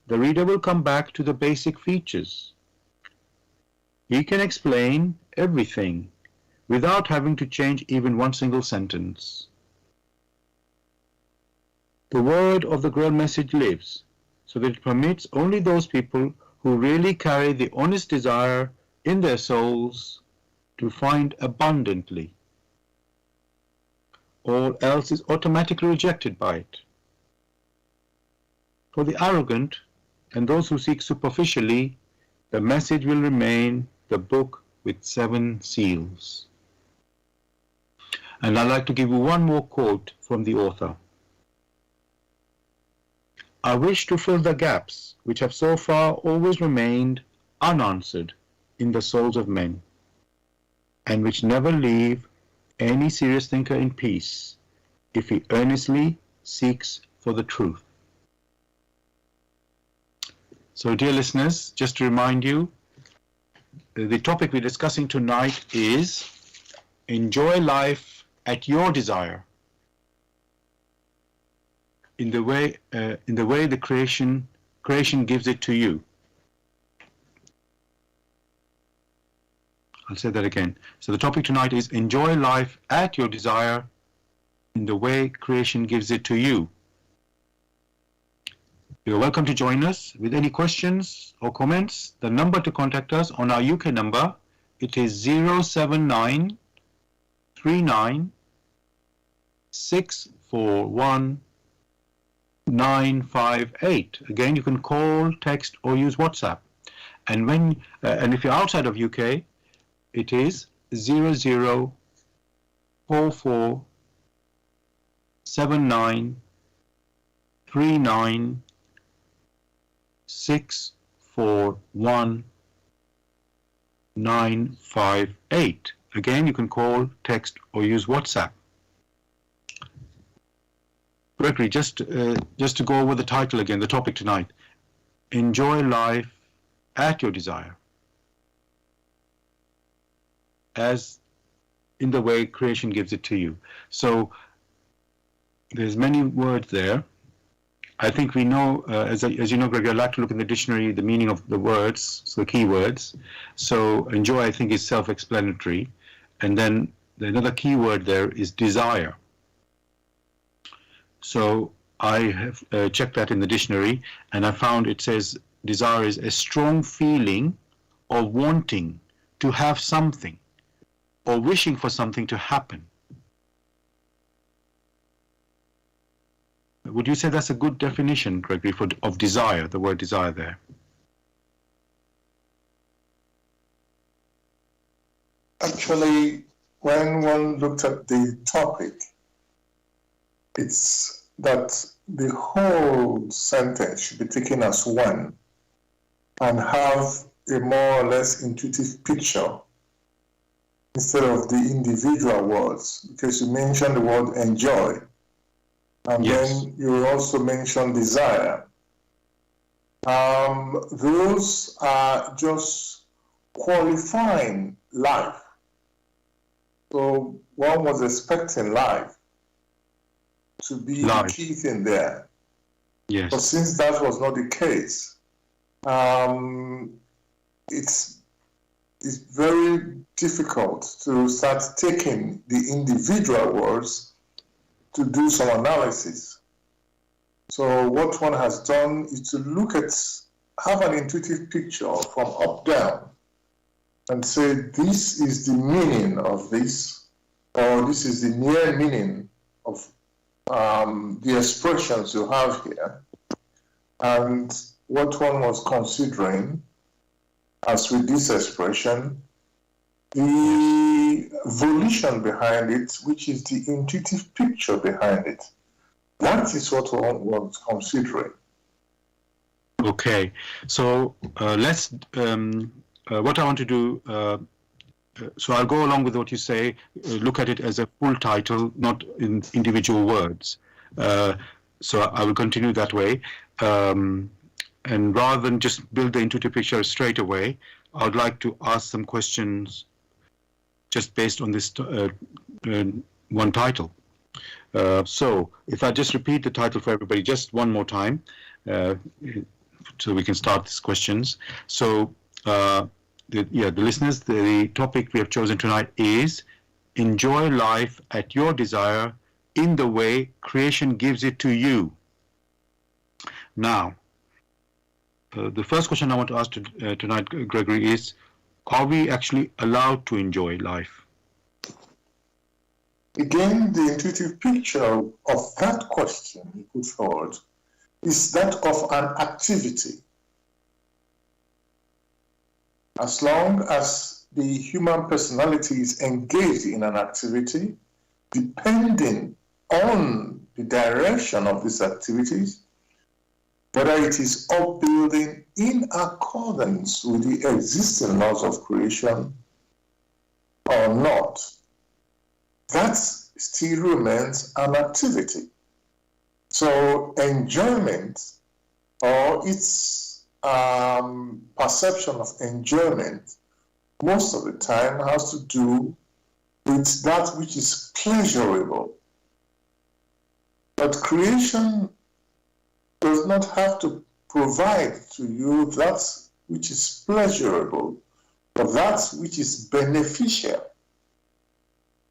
the reader will come back to the basic features. He can explain everything without having to change even one single sentence. The word of the Grail Message lives, so that it permits only those people who really carry the honest desire in their souls to find abundantly. All else is automatically rejected by it. For the arrogant and those who seek superficially, the message will remain the book with 7 seals. And I'd like to give you one more quote from the author. I wish to fill the gaps which have so far always remained unanswered in the souls of men, and which never leave any serious thinker in peace if he earnestly seeks for the truth. So, dear listeners, just to remind you, the topic we're discussing tonight is enjoy life at your desire, in the way the creation gives it to you. I'll say that again. So the topic tonight is enjoy life at your desire in the way creation gives it to you. You're welcome to join us with any questions or comments. The number to contact us on our UK number, it is 079 39 641 958. Again, you can call, text, or use WhatsApp. And if you're outside of UK, it is 0044 79 39 641 958. Again, you can call, text, or use WhatsApp. Gregory, just to go over the title again, the topic tonight. Enjoy life at your desire, as in the way creation gives it to you. So there's many words there. I think we know, as you know, Gregory, I like to look in the dictionary, the meaning of the words, so the key words. So enjoy, I think, is self-explanatory. And then another key word there is desire. So I have checked that in the dictionary, and I found it says desire is a strong feeling of wanting to have something or wishing for something to happen. Would you say that's a good definition, Gregory, of desire, the word desire there? Actually, when one looked at the topic, it's that the whole sentence should be taken as one and have a more or less intuitive picture instead of the individual words, because you mentioned the word enjoy, and yes. Then you also mentioned desire. Those are just qualifying life. So one was expecting life to be the key thing there. Yes. But since that was not the case, it's very difficult to start taking the individual words to do some analysis. So what one has done is to have an intuitive picture from up down and say, this is the meaning of this, or this is the near meaning of the expressions you have here. And what one was considering, as with this expression, the volition behind it, which is the intuitive picture behind it. That is what one was considering. Okay, so let's, what I want to do, so I'll go along with what you say, look at it as a full title, not in individual words. So I will continue that way. And rather than just build the intuitive picture straight away, I would like to ask some questions just based on this one title. So if I just repeat the title for everybody just one more time, so we can start these questions. So, the listeners, the topic we have chosen tonight is enjoy life at your desire in the way creation gives it to you. Now, the first question I want to ask tonight, Gregory, is: are we actually allowed to enjoy life? Again, the intuitive picture of that question you put forward is that of an activity. As long as the human personality is engaged in an activity, depending on the direction of these activities, whether it is upbuilding in accordance with the existing laws of creation or not, that still remains an activity. So enjoyment, or its perception of enjoyment, most of the time has to do with that which is pleasurable. But creation does not have to provide to you that which is pleasurable, but that which is beneficial.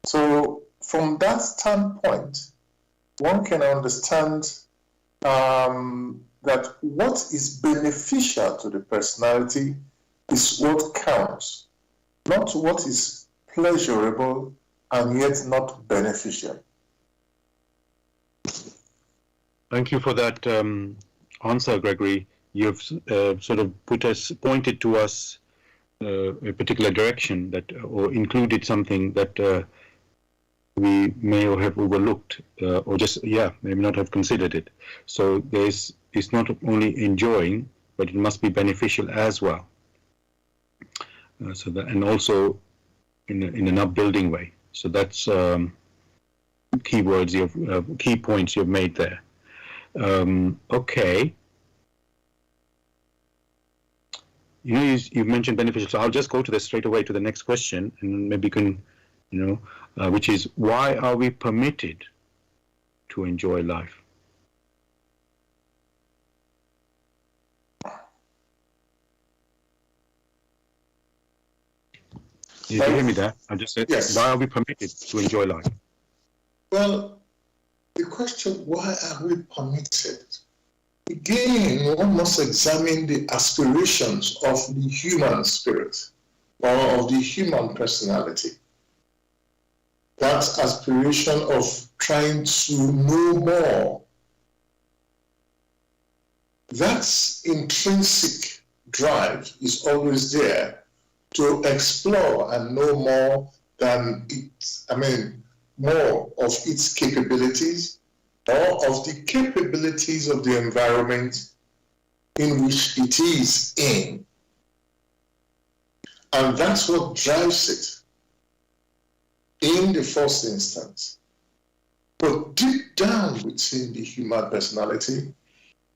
So from that standpoint, one can understand that what is beneficial to the personality is what counts, not what is pleasurable and yet not beneficial. Thank you for that answer, Gregory. You've sort of pointed to us a particular direction that, or included something that we may or have overlooked, or just maybe not have considered it. So it's not only enjoying, but it must be beneficial as well. So that, and also in an upbuilding way. So that's key points you've made there. Okay. You've mentioned beneficial, so I'll just go to this straight away to the next question, and maybe you can, which is, why are we permitted to enjoy life? Did you hear me there? I just said, yes. Why are we permitted to enjoy life? Well, the question, why are we permitted? Again, one must examine the aspirations of the human spirit or of the human personality. That aspiration of trying to know more. That intrinsic drive is always there to explore and know more than more of its capabilities or of the capabilities of the environment in which it is in. And that's what drives it in the first instance. But deep down within the human personality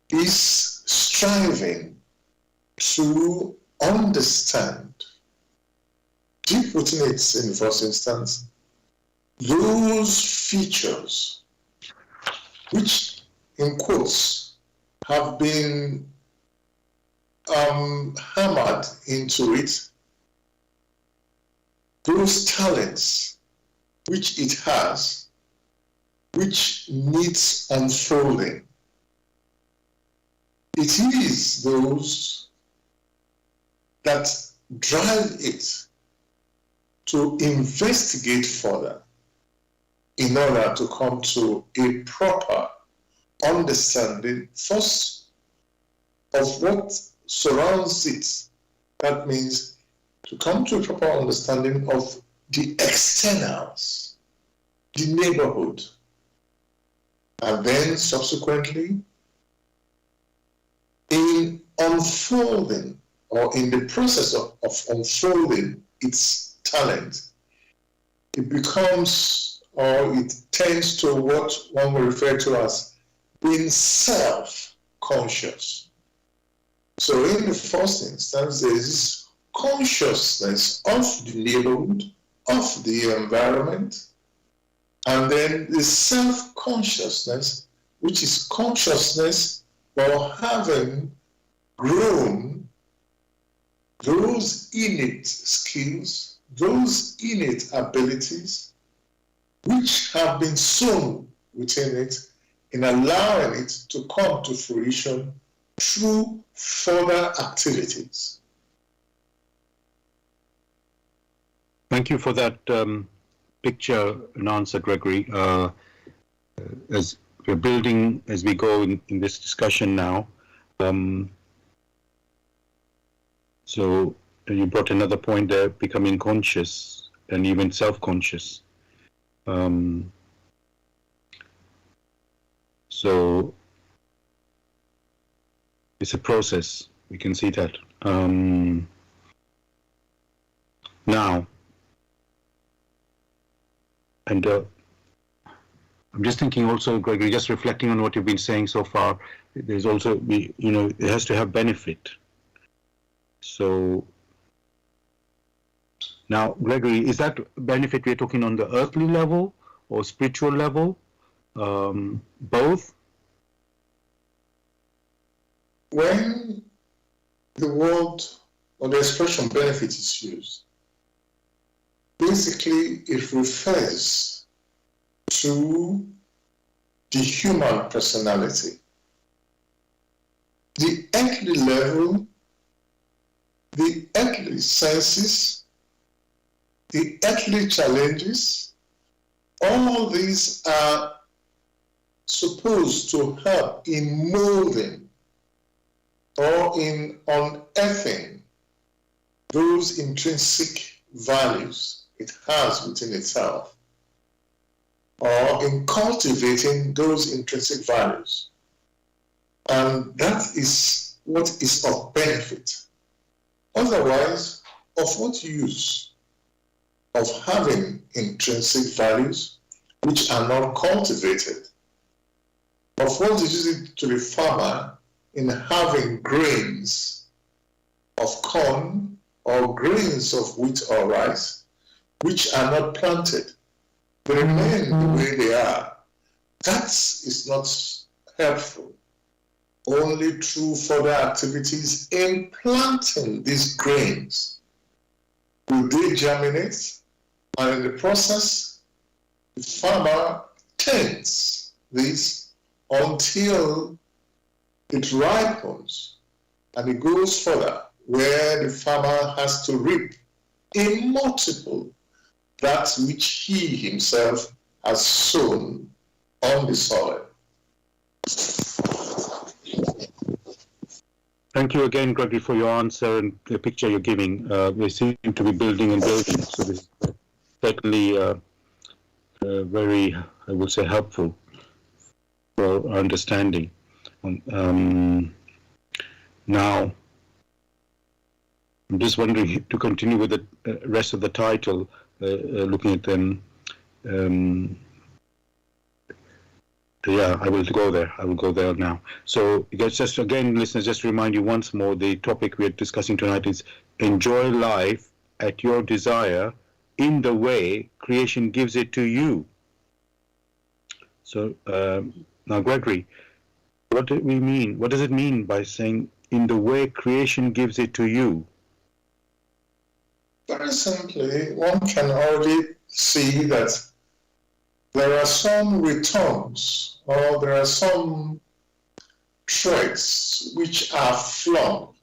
is striving to understand, deep within it in the first instance, those features which, in quotes, have been hammered into it, those talents which it has, which needs unfolding. It is those that drive it to investigate further in order to come to a proper understanding, first, of what surrounds it. That means to come to a proper understanding of the externals, the neighborhood, and then subsequently in unfolding or in the process of unfolding its talent, it becomes, or it tends to what one will refer to as being self-conscious. So in the first instance, there is this consciousness of the neighborhood, of the environment, and then the self-consciousness, which is consciousness or having grown those innate skills, those innate abilities, which have been sown within it, in allowing it to come to fruition through further activities. Thank you for that picture and answer, Gregory. As we're building, as we go in this discussion now, so you brought another point there, becoming conscious and even self-conscious. So it's a process. We can see that. Now, and I'm just thinking also, Gregory, just reflecting on what you've been saying so far, there's also, it has to have benefit. So now, Gregory, is that benefit we're talking on the earthly level or spiritual level? Both? When the word or the expression benefit is used, basically it refers to the human personality. The earthly level, the earthly senses, the earthly challenges, all these are supposed to help in molding or in unearthing those intrinsic values it has within itself, or in cultivating those intrinsic values. And that is what is of benefit. Otherwise, of what use of having intrinsic values which are not cultivated? Of what is it to the farmer in having grains of corn or grains of wheat or rice which are not planted? They remain the way they are. That is not helpful. Only through further activities in planting these grains will they germinate, and in the process, the farmer tends this until it ripens and it goes further, where the farmer has to reap in multiple that which he himself has sown on the soil. Thank you again, Gregory, for your answer and the picture you're giving. We seem to be building and building, so this is certainly very, I would say, helpful for our understanding. Now, I'm just wondering, to continue with the rest of the title, looking at them. Yeah, I will go there. I will go there now. So, just again, listeners, just to remind you once more, the topic we're discussing tonight is enjoy life at your desire in the way creation gives it to you. So, now, Gregory, what do we mean? What does it mean by saying in the way creation gives it to you? Very simply, one can already see that there are some returns or there are some traits which are flung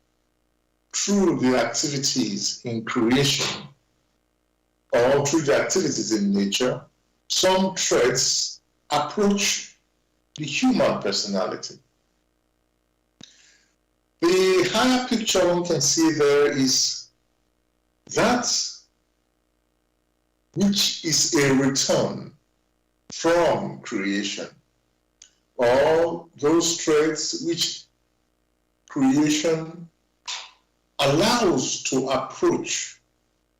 through the activities in creation or through the activities in nature. Some traits approach the human personality. The higher picture one can see there is that which is a return from creation, or those traits which creation allows to approach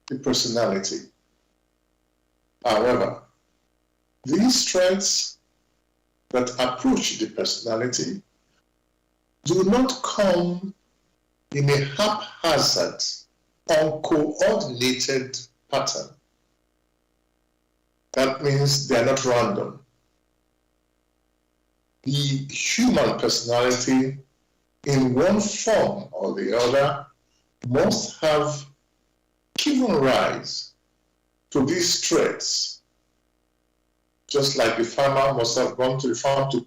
the personality. However, these traits that approach the personality do not come in a haphazard, uncoordinated pattern. That means they are not random. The human personality in one form or the other, must have given rise to these traits. Just like the farmer must have gone to the farm to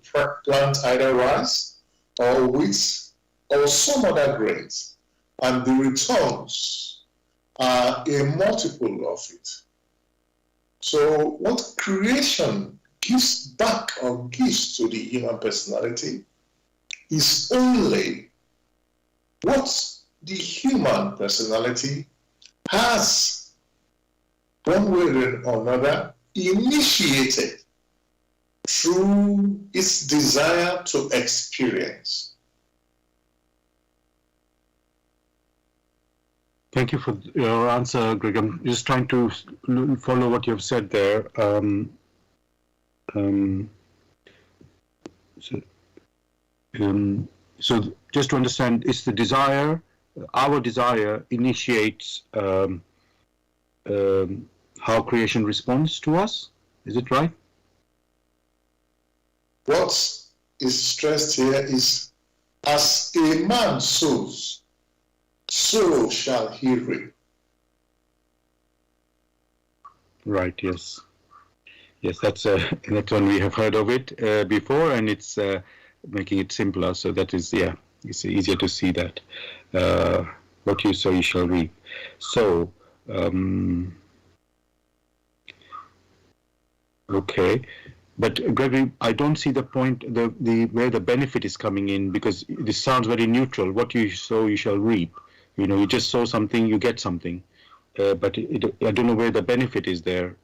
plant either rice or wheat or some other grains, and the returns are a multiple of it. So what creation gives back or gives to the human personality is only what the human personality has, one way or another, initiated through its desire to experience. Thank you for your answer, Greg. I'm just trying to follow what you've said there. So just to understand, it's the desire, our desire initiates how creation responds to us. Is it right? What is stressed here is, as a man sows, so shall he reap. Right, yes. Yes, that's one we have heard of it before, and it's making it simpler. So that is, yeah, it's easier to see that. What you sow, you shall reap. So, okay. But Gregory, I don't see the point, where the benefit is coming in, because this sounds very neutral. What you sow, you shall reap. You know, you just sow something, you get something. But I don't know where the benefit is there.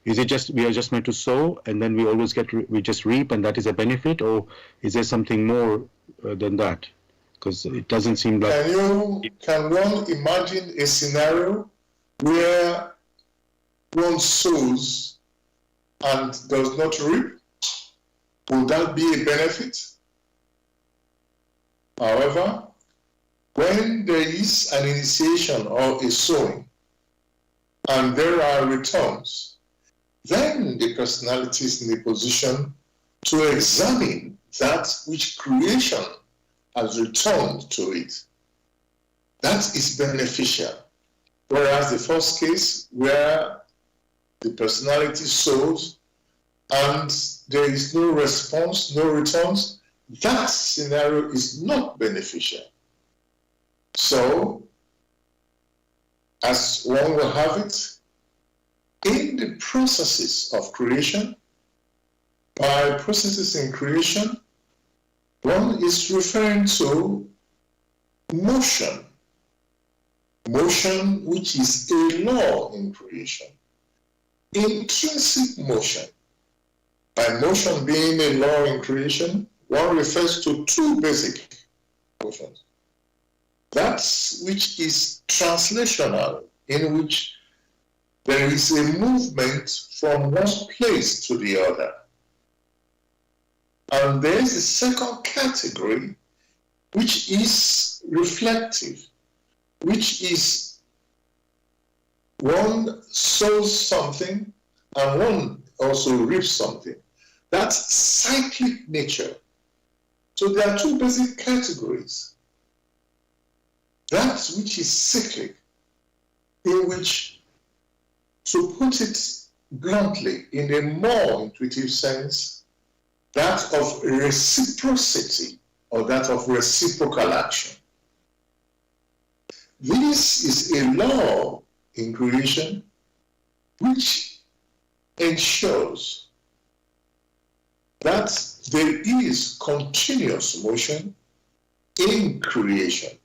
Is it just we are just meant to sow and then we always we just reap and that is a benefit, or is there something more than that? Because it doesn't seem like. Can one imagine a scenario where one sows and does not reap? Will that be a benefit? However, when there is an initiation or a sowing and there are returns, then the personality is in a position to examine that which creation has returned to it. That is beneficial. Whereas the first case, where the personality sows and there is no response, no returns, that scenario is not beneficial. So, as one will have it, in the processes of creation, by processes in creation, one is referring to motion. Motion, which is a law in creation. Intrinsic motion. By motion being a law in creation, one refers to two basic motions. That which is translational, in which there is a movement from one place to the other. And there is a second category, which is reflective, which is one sows something and one also reaps something. That's cyclic nature. So there are two basic categories. That which is cyclic, in which, to put it bluntly, in a more intuitive sense, that of reciprocity or that of reciprocal action. This is a law in creation which ensures that there is continuous motion in creation.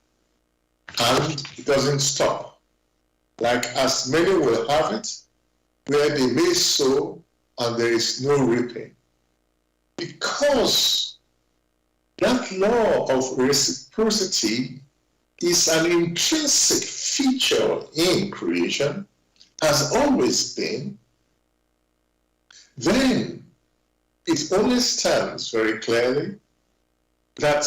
And it doesn't stop. Like as many will have it, where they may sow and there is no reaping. Because that law of reciprocity is an intrinsic feature in creation, has always been, then it only stands very clearly that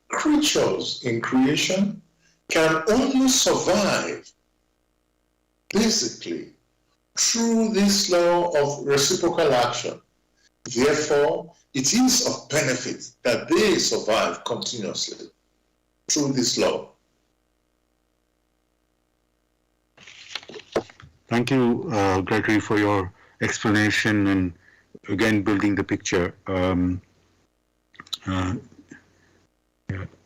creatures in creation can only survive basically through this law of reciprocal action. Therefore, it is of benefit that they survive continuously. through this law. Thank you, Gregory, for your explanation and again building the picture. Yeah,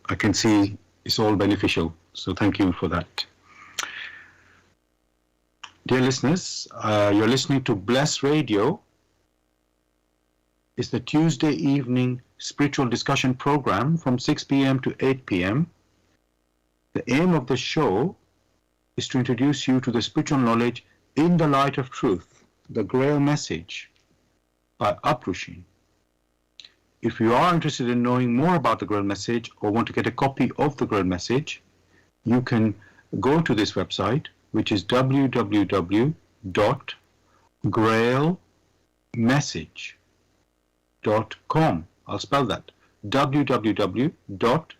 I can see it's all beneficial, so thank you for that. Dear listeners, you're listening to Bless Radio. It's the Tuesday evening spiritual discussion program from 6 p.m. to 8 p.m. The aim of the show is to introduce you to the spiritual knowledge in the light of truth, the Grail Message by Uprushin. If you are interested in knowing more about the Grail Message or want to get a copy of the Grail Message, you can go to this website, which is www.grailmessage.com. I'll spell that. www.grail,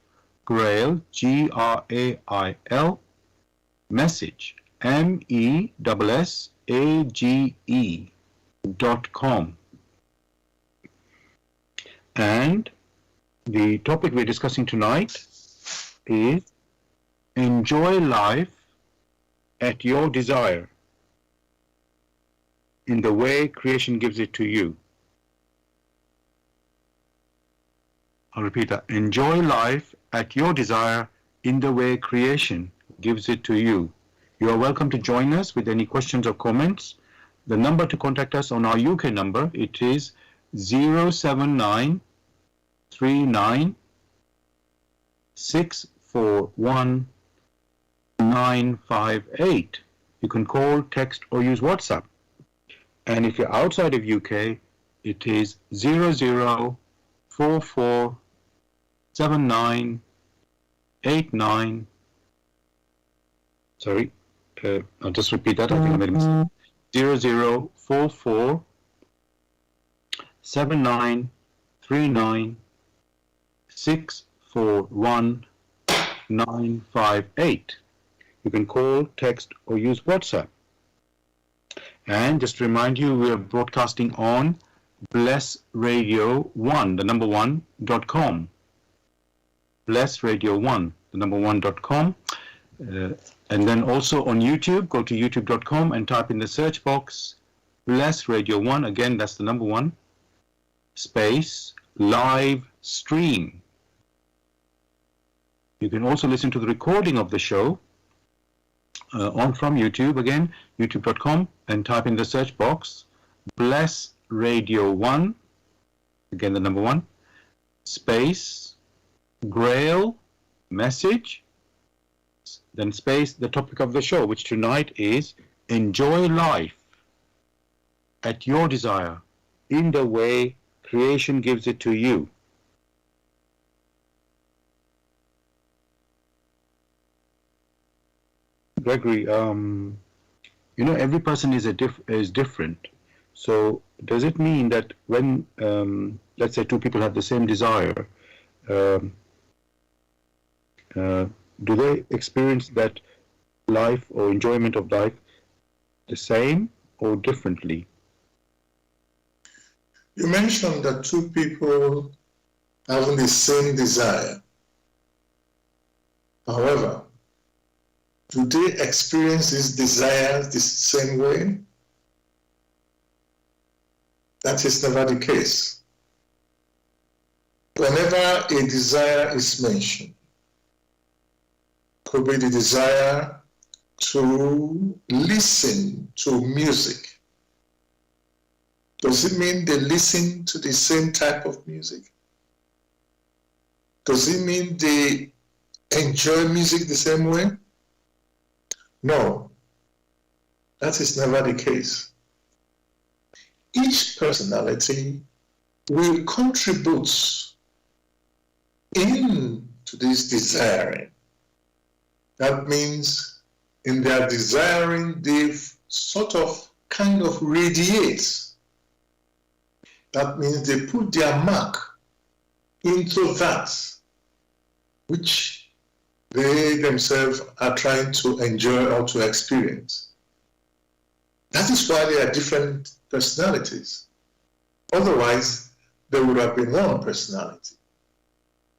G-R-A-I-L, message, MESSAGE.com. And the topic we're discussing tonight is enjoy life at your desire in the way creation gives it to you. I'll repeat that. Enjoy life at your desire in the way creation gives it to you. You are welcome to join us with any questions or comments. The number to contact us on our UK number, it is 079 39 641 958. You can call, text or use WhatsApp. And if you're outside of UK, it is 0044 79 89. Sorry, I'll just repeat that. I think I made a mistake. 0044 79 39 641 958. You can call, text or use WhatsApp. And just to remind you, we are broadcasting on Bless Radio 1, the number 1.com. Bless Radio 1, the number 1.com. And then also on YouTube, go to youtube.com and type in the search box Bless Radio 1. Again, that's the number 1. Space live stream. You can also listen to the recording of the show on from YouTube, again, youtube.com, and type in the search box Bless Radio 1, again the number 1, space Grail Message, then space the topic of the show, which tonight is enjoy life at your desire in the way creation gives it to you. Gregory, every person is different. So does it mean that when, let's say, two people have the same desire, do they experience that life or enjoyment of life the same or differently? You mentioned that two people having the same desire. However, do they experience these desires the same way? That is never the case. Whenever a desire is mentioned, could be the desire to listen to music. Does it mean they listen to the same type of music? Does it mean they enjoy music the same way? No, that is never the case. Each personality will contribute into this desiring. That means in their desiring, they kind of radiate. That means they put their mark into that which they themselves are trying to enjoy or to experience. That is why they are different personalities. Otherwise, there would have been one personality.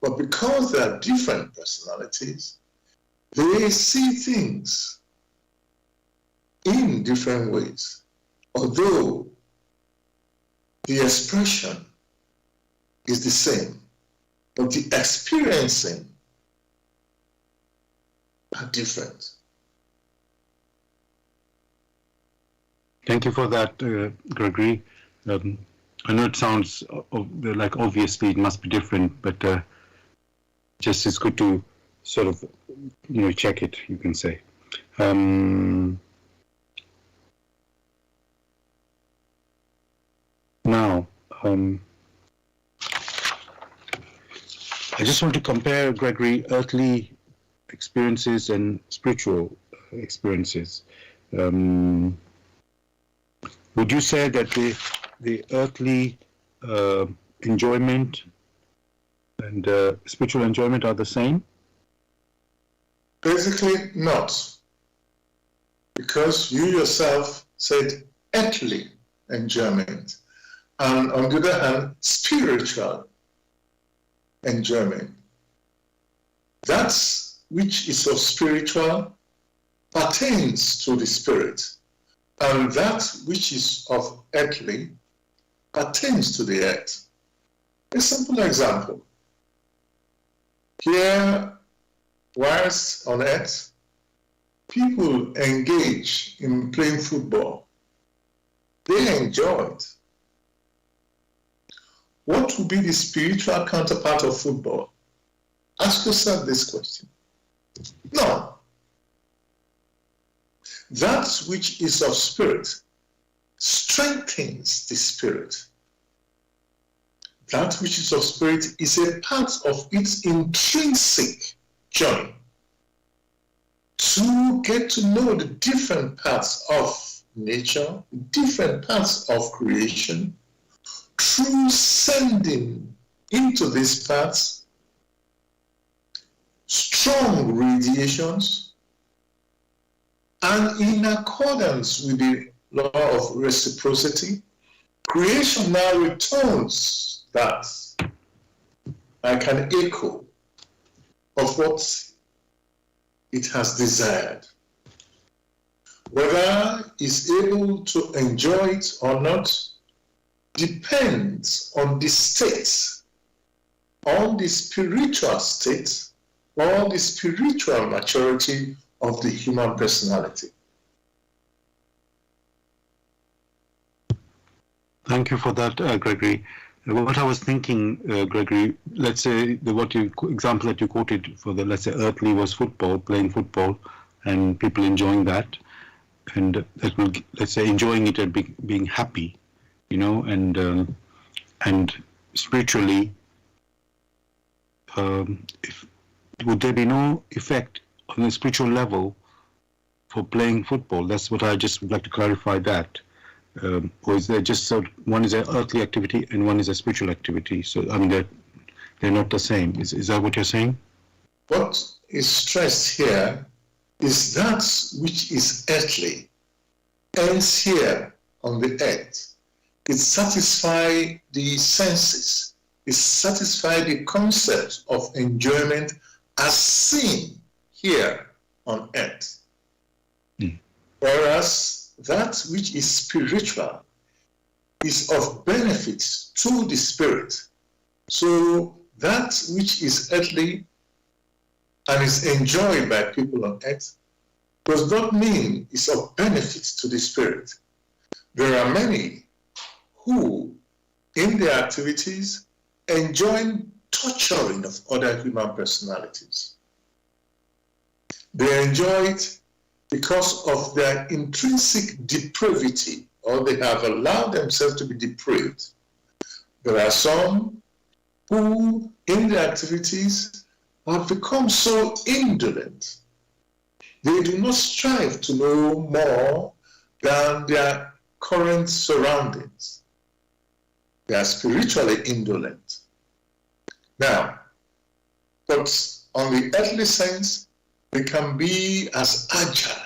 But because they are different personalities, they see things in different ways. Although the expression is the same, but the experiencing are different. Thank you for that, Gregory. I know it sounds like obviously it must be different, but just it's good to sort of, check it, you can say. Now, I just want to compare, Gregory, earthly experiences and spiritual experiences. Would you say that the earthly enjoyment and spiritual enjoyment are the same? Basically not, because you yourself said earthly enjoyment, and on the other hand, spiritual enjoyment. That which is of spiritual pertains to the spirit, and that which is of earthly pertains to the earth. A simple example. Here, whilst on earth, people engage in playing football. They enjoy it. What would be the spiritual counterpart of football? Ask yourself this question. No. That which is of spirit strengthens the spirit. That which is of spirit is a part of its intrinsic journey to get to know the different parts of nature, different parts of creation, through sending into these parts strong radiations, and in accordance with the law of reciprocity, creation now returns that like an echo of what it has desired. Whether it's able to enjoy it or not depends on the state, on the spiritual state, or the spiritual maturity of the human personality. Thank you for that, Gregory. What I was thinking, Gregory, let's say example that you quoted for let's say earthly was football, playing football, and people enjoying that, and that will, let's say, enjoying it and being happy, and spiritually, would there be no effect on the spiritual level for playing football? That's what I just would like to clarify that. Or is there just one is an earthly activity and one is a spiritual activity? So, I mean, they're not the same. Is that what you're saying? What is stressed here is that which is earthly ends here on the earth. It satisfies the senses. It satisfies the concept of enjoyment as seen here on earth. Whereas that which is spiritual is of benefit to the spirit. So that which is earthly and is enjoyed by people on earth does not mean it's of benefit to the spirit. There are many who, in their activities, enjoy torturing of other human personalities. They enjoy it because of their intrinsic depravity, or they have allowed themselves to be depraved. There are some who, in their activities, have become so indolent. They do not strive to know more than their current surroundings. They are spiritually indolent. Now, but on the earthly sense, they can be as agile,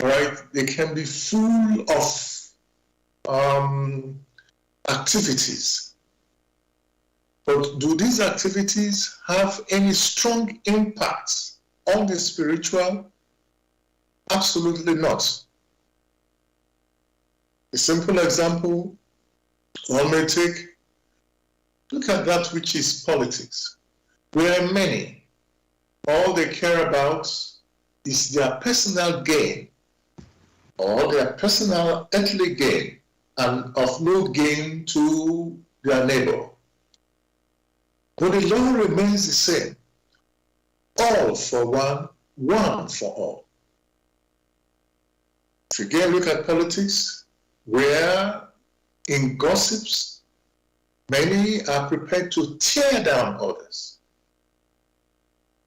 right? They can be full of activities. But do these activities have any strong impact on the spiritual? Absolutely not. A simple example one may take, look at that which is politics, where many, all they care about is their personal gain or their personal earthly gain and of no gain to their neighbor. But the law remains the same. All for one, one for all. If you again look at politics, where in gossips, many are prepared to tear down others,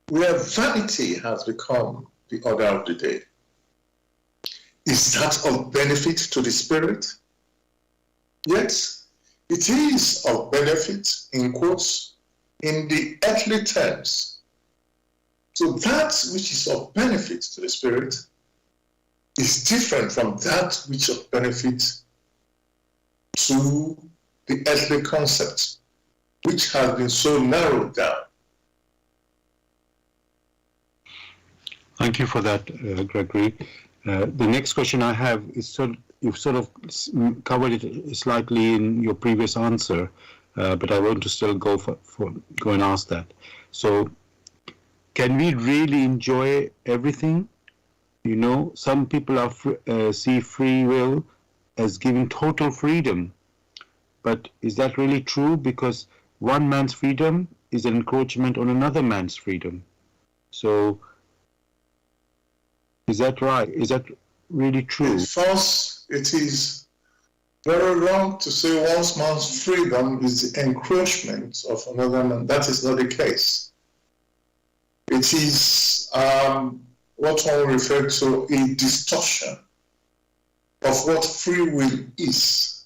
where vanity has become the order of the day. Is that of benefit to the spirit? Yet, it is of benefit, in quotes, in the earthly terms. So that which is of benefit to the spirit is different from that which of benefit to the earthly concept, which has been so narrowed down. Thank you for that, Gregory. The next question I have is you've sort of covered it slightly in your previous answer, but I want to still go and ask that. So, can we really enjoy everything? You know, some people see free will as giving total freedom, but is that really true? Because one man's freedom is an encroachment on another man's freedom. So, is that right? Is that really true? It's false. It is very wrong to say one man's freedom is the encroachment of another man. That is not the case. It is what one referred to a distortion of what free will is.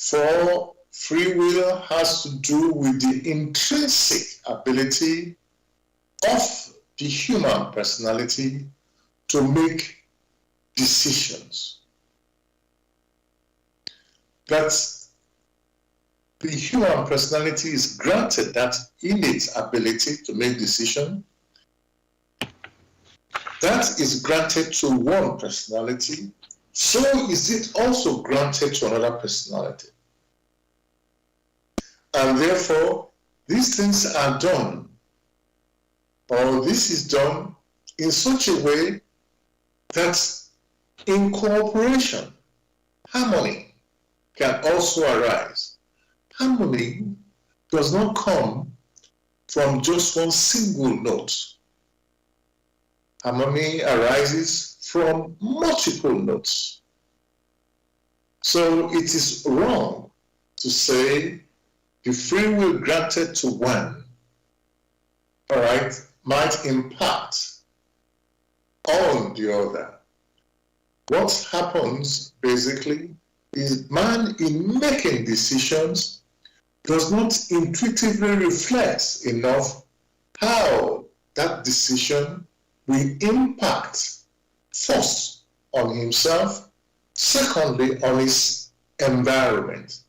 For free will has to do with the intrinsic ability of the human personality to make decisions. That the human personality is granted that innate ability to make decisions. That is granted to one personality, so is it also granted to another personality. And therefore, these things are done, or this is done in such a way that in cooperation, harmony can also arise. Harmony does not come from just one single note. Harmony arises from multiple notes. So it is wrong to say the free will granted to one, all right, might impact on the other. What happens basically is man in making decisions does not intuitively reflect enough how that decision will impact first on himself, secondly on his environment.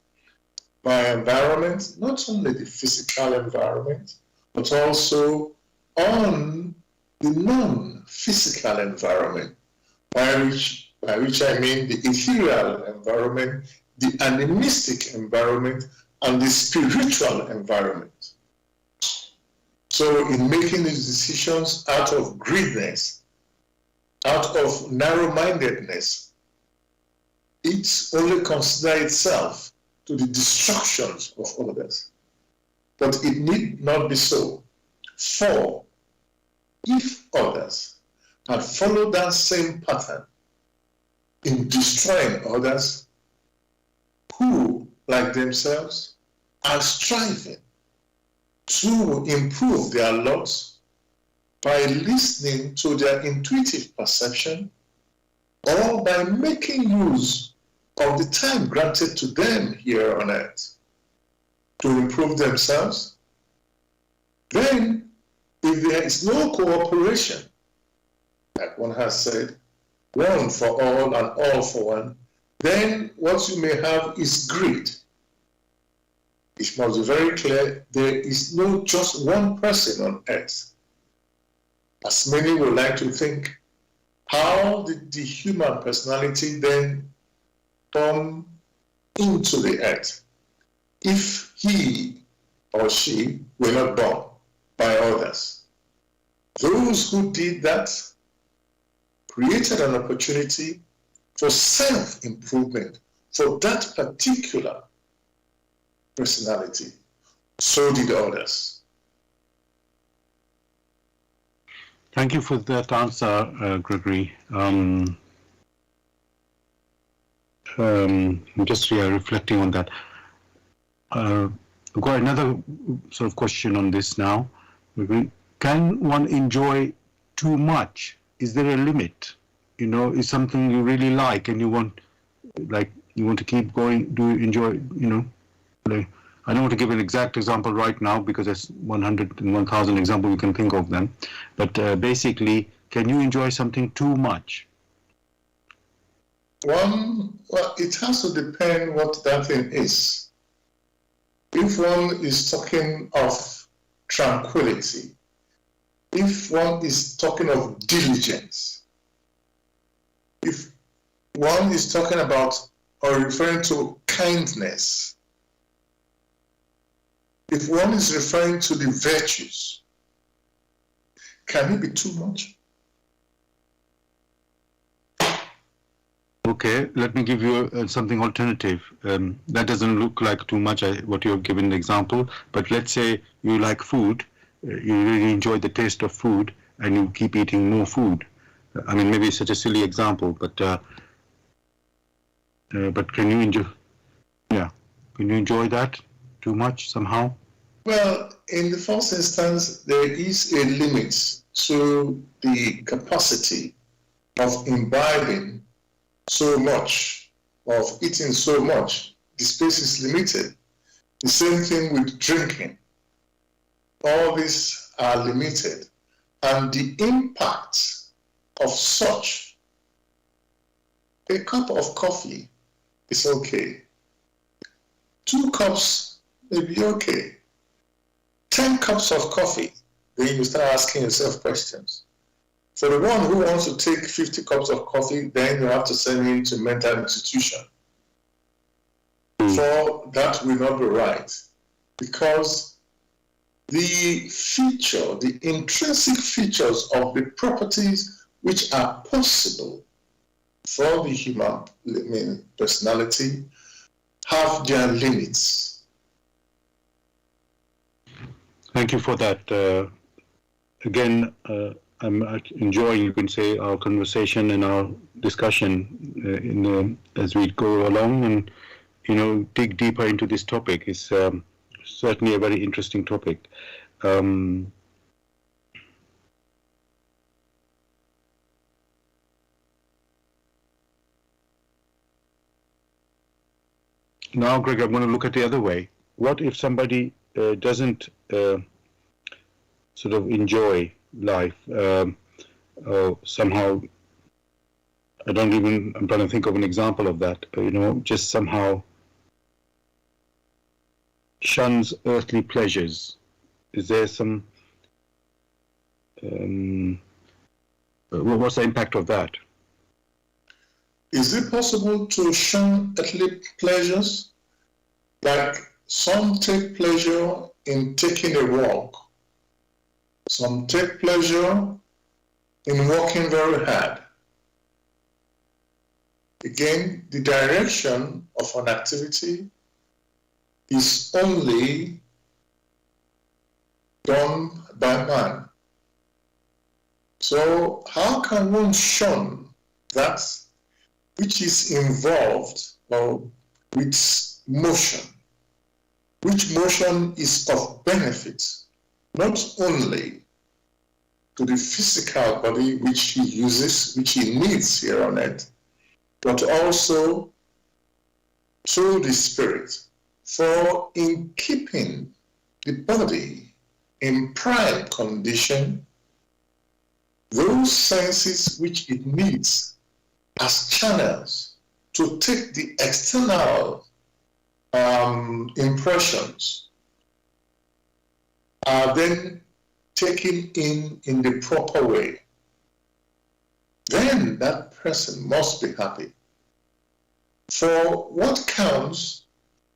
By environment, not only the physical environment, but also on the non-physical environment, by which I mean the ethereal environment, the animistic environment, and the spiritual environment. So in making these decisions out of greediness, out of narrow-mindedness, it only considers itself to the destructions of others. But it need not be so. For if others had followed that same pattern in destroying others who, like themselves, are striving to improve their lots by listening to their intuitive perception or by making use of the time granted to them here on earth to improve themselves, then if there is no cooperation, like one has said, one for all and all for one, then what you may have is greed. it must be very clear there is no just one person on earth. As many would like to think, how did the human personality then come into the earth if he or she were not born by others? Those who did that created an opportunity for self-improvement for that particular personality. So did others. Thank you for that answer, Gregory. I'm just reflecting on that. I've got another sort of question on this now. Can one enjoy too much? Is there a limit? You know, is something you really like and you want to keep going? Do you enjoy? You know, like, I don't want to give an exact example right now because there's 100 and 1,000 examples you can think of them. But basically, can you enjoy something too much? Well, it has to depend what that thing is. If one is talking of tranquility, if one is talking of diligence, if one is talking about or referring to kindness, if one is referring to the virtues, can it be too much? Okay, let me give you something alternative. That doesn't look like too much, what you've given the example, but let's say you like food, you really enjoy the taste of food, and you keep eating more food. I mean, maybe it's such a silly example, but can you enjoy? Yeah, can you enjoy that too much somehow? Well, in the first instance, there is a limit to the capacity of imbibing so much, of eating so much. The space is limited. The same thing with drinking. All these are limited. And the impact of such, a cup of coffee is okay. 2 cups may be okay. 10 cups of coffee, then you start asking yourself questions. For the one who wants to take 50 cups of coffee, then you have to send him to mental institution. For that will not be right, because the feature, the intrinsic features of the properties which are possible for the human personality have their limits. Thank you for that. Again, I'm enjoying, you can say, our conversation and our discussion as we go along and, you know, dig deeper into this topic. It's certainly a very interesting topic. Now, Greg, I'm going to look at the other way. What if somebody doesn't sort of enjoy life? Somehow, I'm trying to think of an example of that, you know, just somehow shuns earthly pleasures. Is there some, what's the impact of that? Is it possible to shun earthly pleasures? Like some take pleasure in taking a walk. Some take pleasure in working very hard. Again, the direction of an activity is only done by man. So how can one shun that which is involved with motion, which motion is of benefit, not only to the physical body which he uses, which he needs here on earth, but also to the spirit. For in keeping the body in prime condition, those senses which it needs as channels to take the external impressions are then taken in the proper way, then that person must be happy. For what counts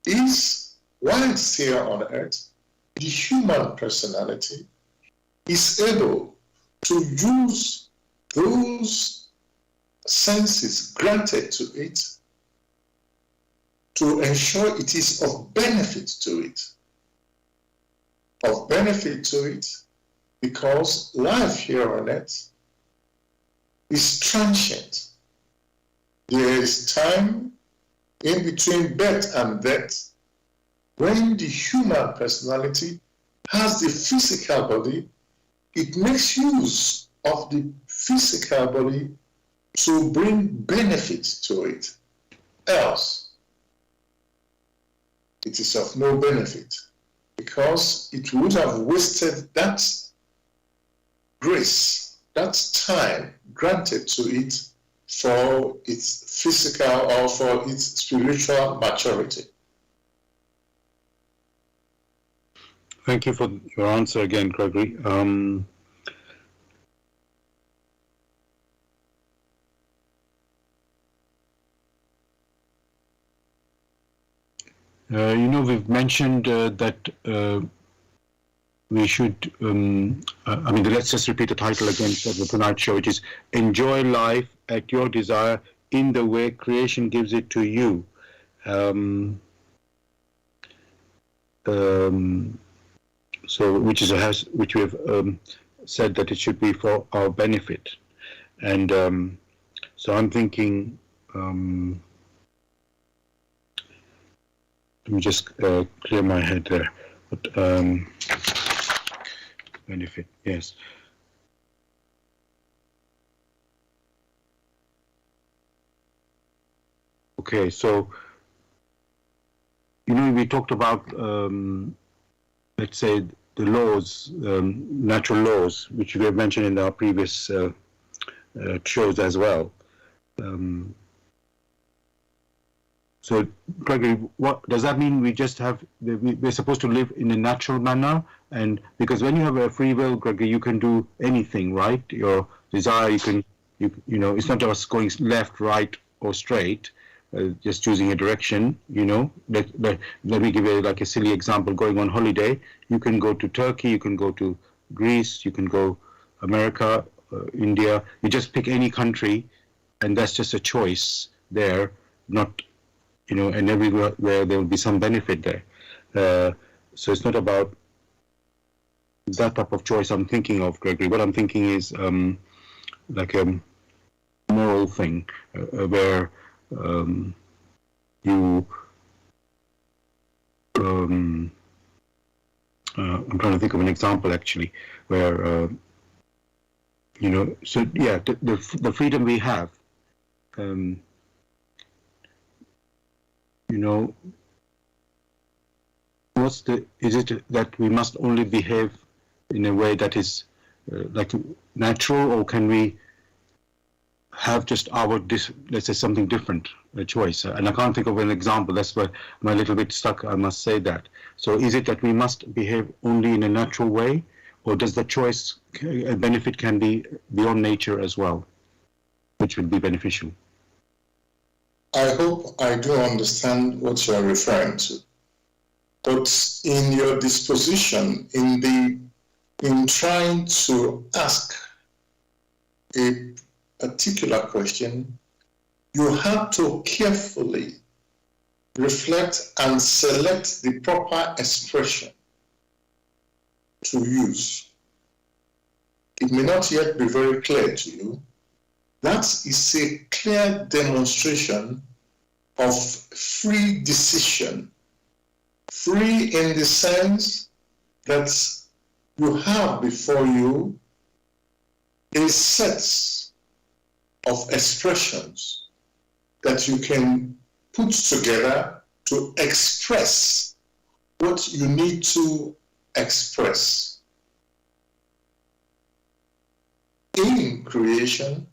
is, whilst here on earth, the human personality is able to use those senses granted to it to ensure it is of benefit to it. Of benefit to it, because life here on earth is transient. There is time in between birth and death when the human personality has the physical body. It makes use of the physical body to bring benefit to it. Else, it is of no benefit, because it would have wasted that grace, that time granted to it for its physical or for its spiritual maturity. Thank you for your answer again, Gregory. We've mentioned that we should, let's just repeat the title again for the tonight's show, which is Enjoy Life at Your Desire in the Way Creation Gives It to You. So, which we have said that it should be for our benefit. And so I'm thinking, let me just clear my head there. But benefit, yes. Okay, so we talked about let's say the laws, natural laws, which we have mentioned in our previous shows as well. So, Gregory, what does that mean? We just have, we're supposed to live in a natural manner, and because when you have a free will, Gregory, you can do anything, right? Your desire, it's not just going left, right, or straight, just choosing a direction. Let me give you like a silly example. Going on holiday, you can go to Turkey, you can go to Greece, you can go America, India. You just pick any country, and that's just a choice there, not. And everywhere there will be some benefit there. So it's not about that type of choice I'm thinking of, Gregory. What I'm thinking is like a moral thing where you. I'm trying to think of an example actually, where So yeah, the freedom we have. Is it that we must only behave in a way that is like natural, or can we have just let's say something different, a choice? And I can't think of an example. That's why I'm a little bit stuck, I must say that. So is it that we must behave only in a natural way, or does the choice, a benefit can be beyond nature as well, which would be beneficial? I hope I do understand what you are referring to. But in your disposition, in trying to ask a particular question, you have to carefully reflect and select the proper expression to use. It may not yet be very clear to you. That is a clear demonstration of free decision. Free in the sense that you have before you a set of expressions that you can put together to express what you need to express. In creation,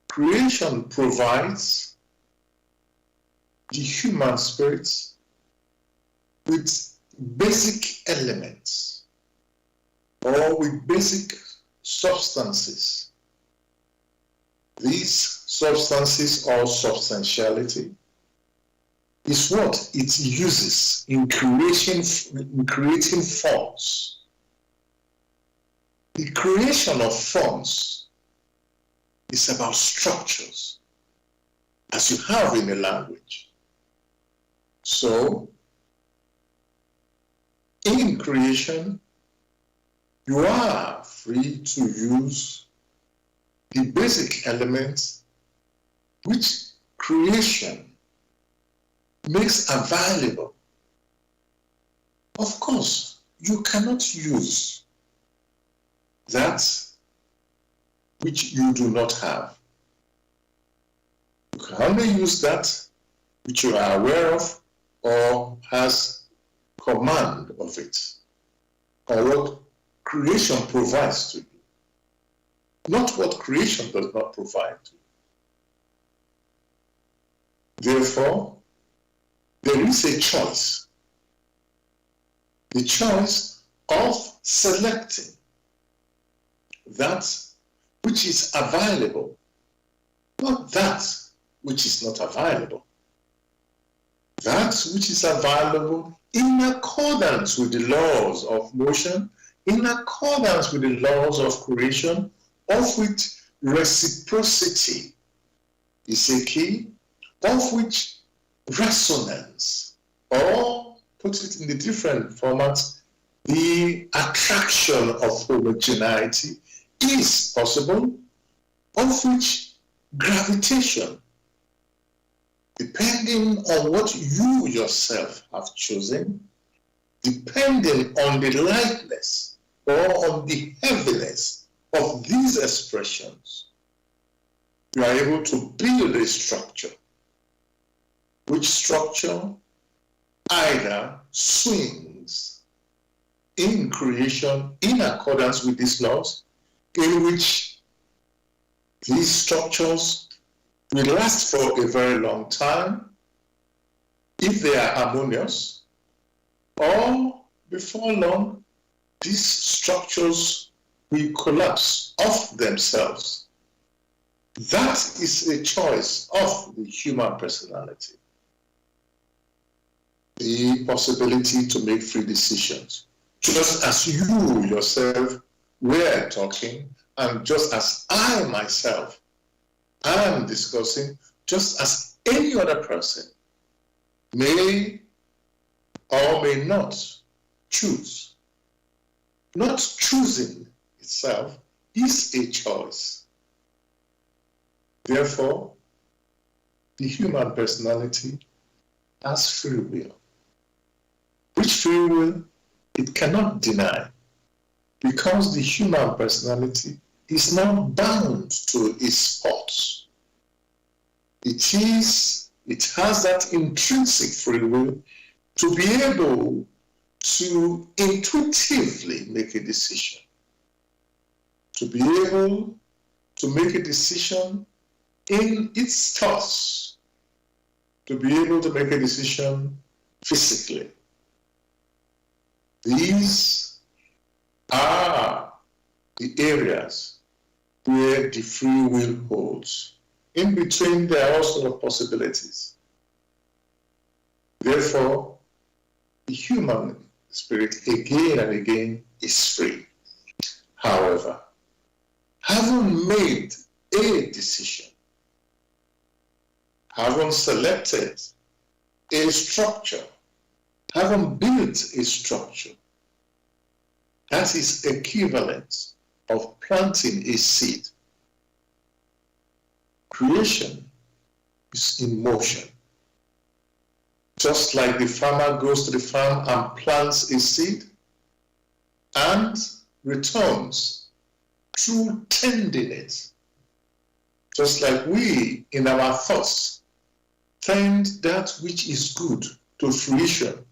creation provides the human spirit with basic elements or with basic substances. These substances or substantiality is what it uses in creating forms. The creation of forms is about structures, as you have in a language. So, in creation, you are free to use the basic elements which creation makes available. Of course, you cannot use that which you do not have. You can only use that which you are aware of or has command of it, or what creation provides to you, not what creation does not provide to you. Therefore, there is a choice. The choice of selecting that which is available, not that which is not available. That which is available in accordance with the laws of motion, in accordance with the laws of creation, of which reciprocity is a key, of which resonance, or put it in the different formats, the attraction of homogeneity is possible, of which gravitation, depending on what you yourself have chosen, depending on the lightness or on the heaviness of these expressions, you are able to build a structure, which structure either swings in creation in accordance with these laws, in which these structures will last for a very long time if they are harmonious, or before long, these structures will collapse of themselves. That is a choice of the human personality. The possibility to make free decisions. Just as you yourself were talking, and just as I myself am discussing, just as any other person may or may not choose. Not choosing itself is a choice. Therefore, the human personality has free will. Which free will it cannot deny, because the human personality is not bound to its spots. It has that intrinsic free will to be able to intuitively make a decision, to be able to make a decision in its thoughts, to be able to make a decision physically. These are the areas where the free will holds. In between, there are also possibilities. Therefore, the human spirit again and again is free. However, having made a decision, having selected a structure, having built a structure, that is equivalent of planting a seed. Creation is in motion. Just like the farmer goes to the farm and plants a seed and returns through tending it. Just like we, in our thoughts, tend that which is good to fruition,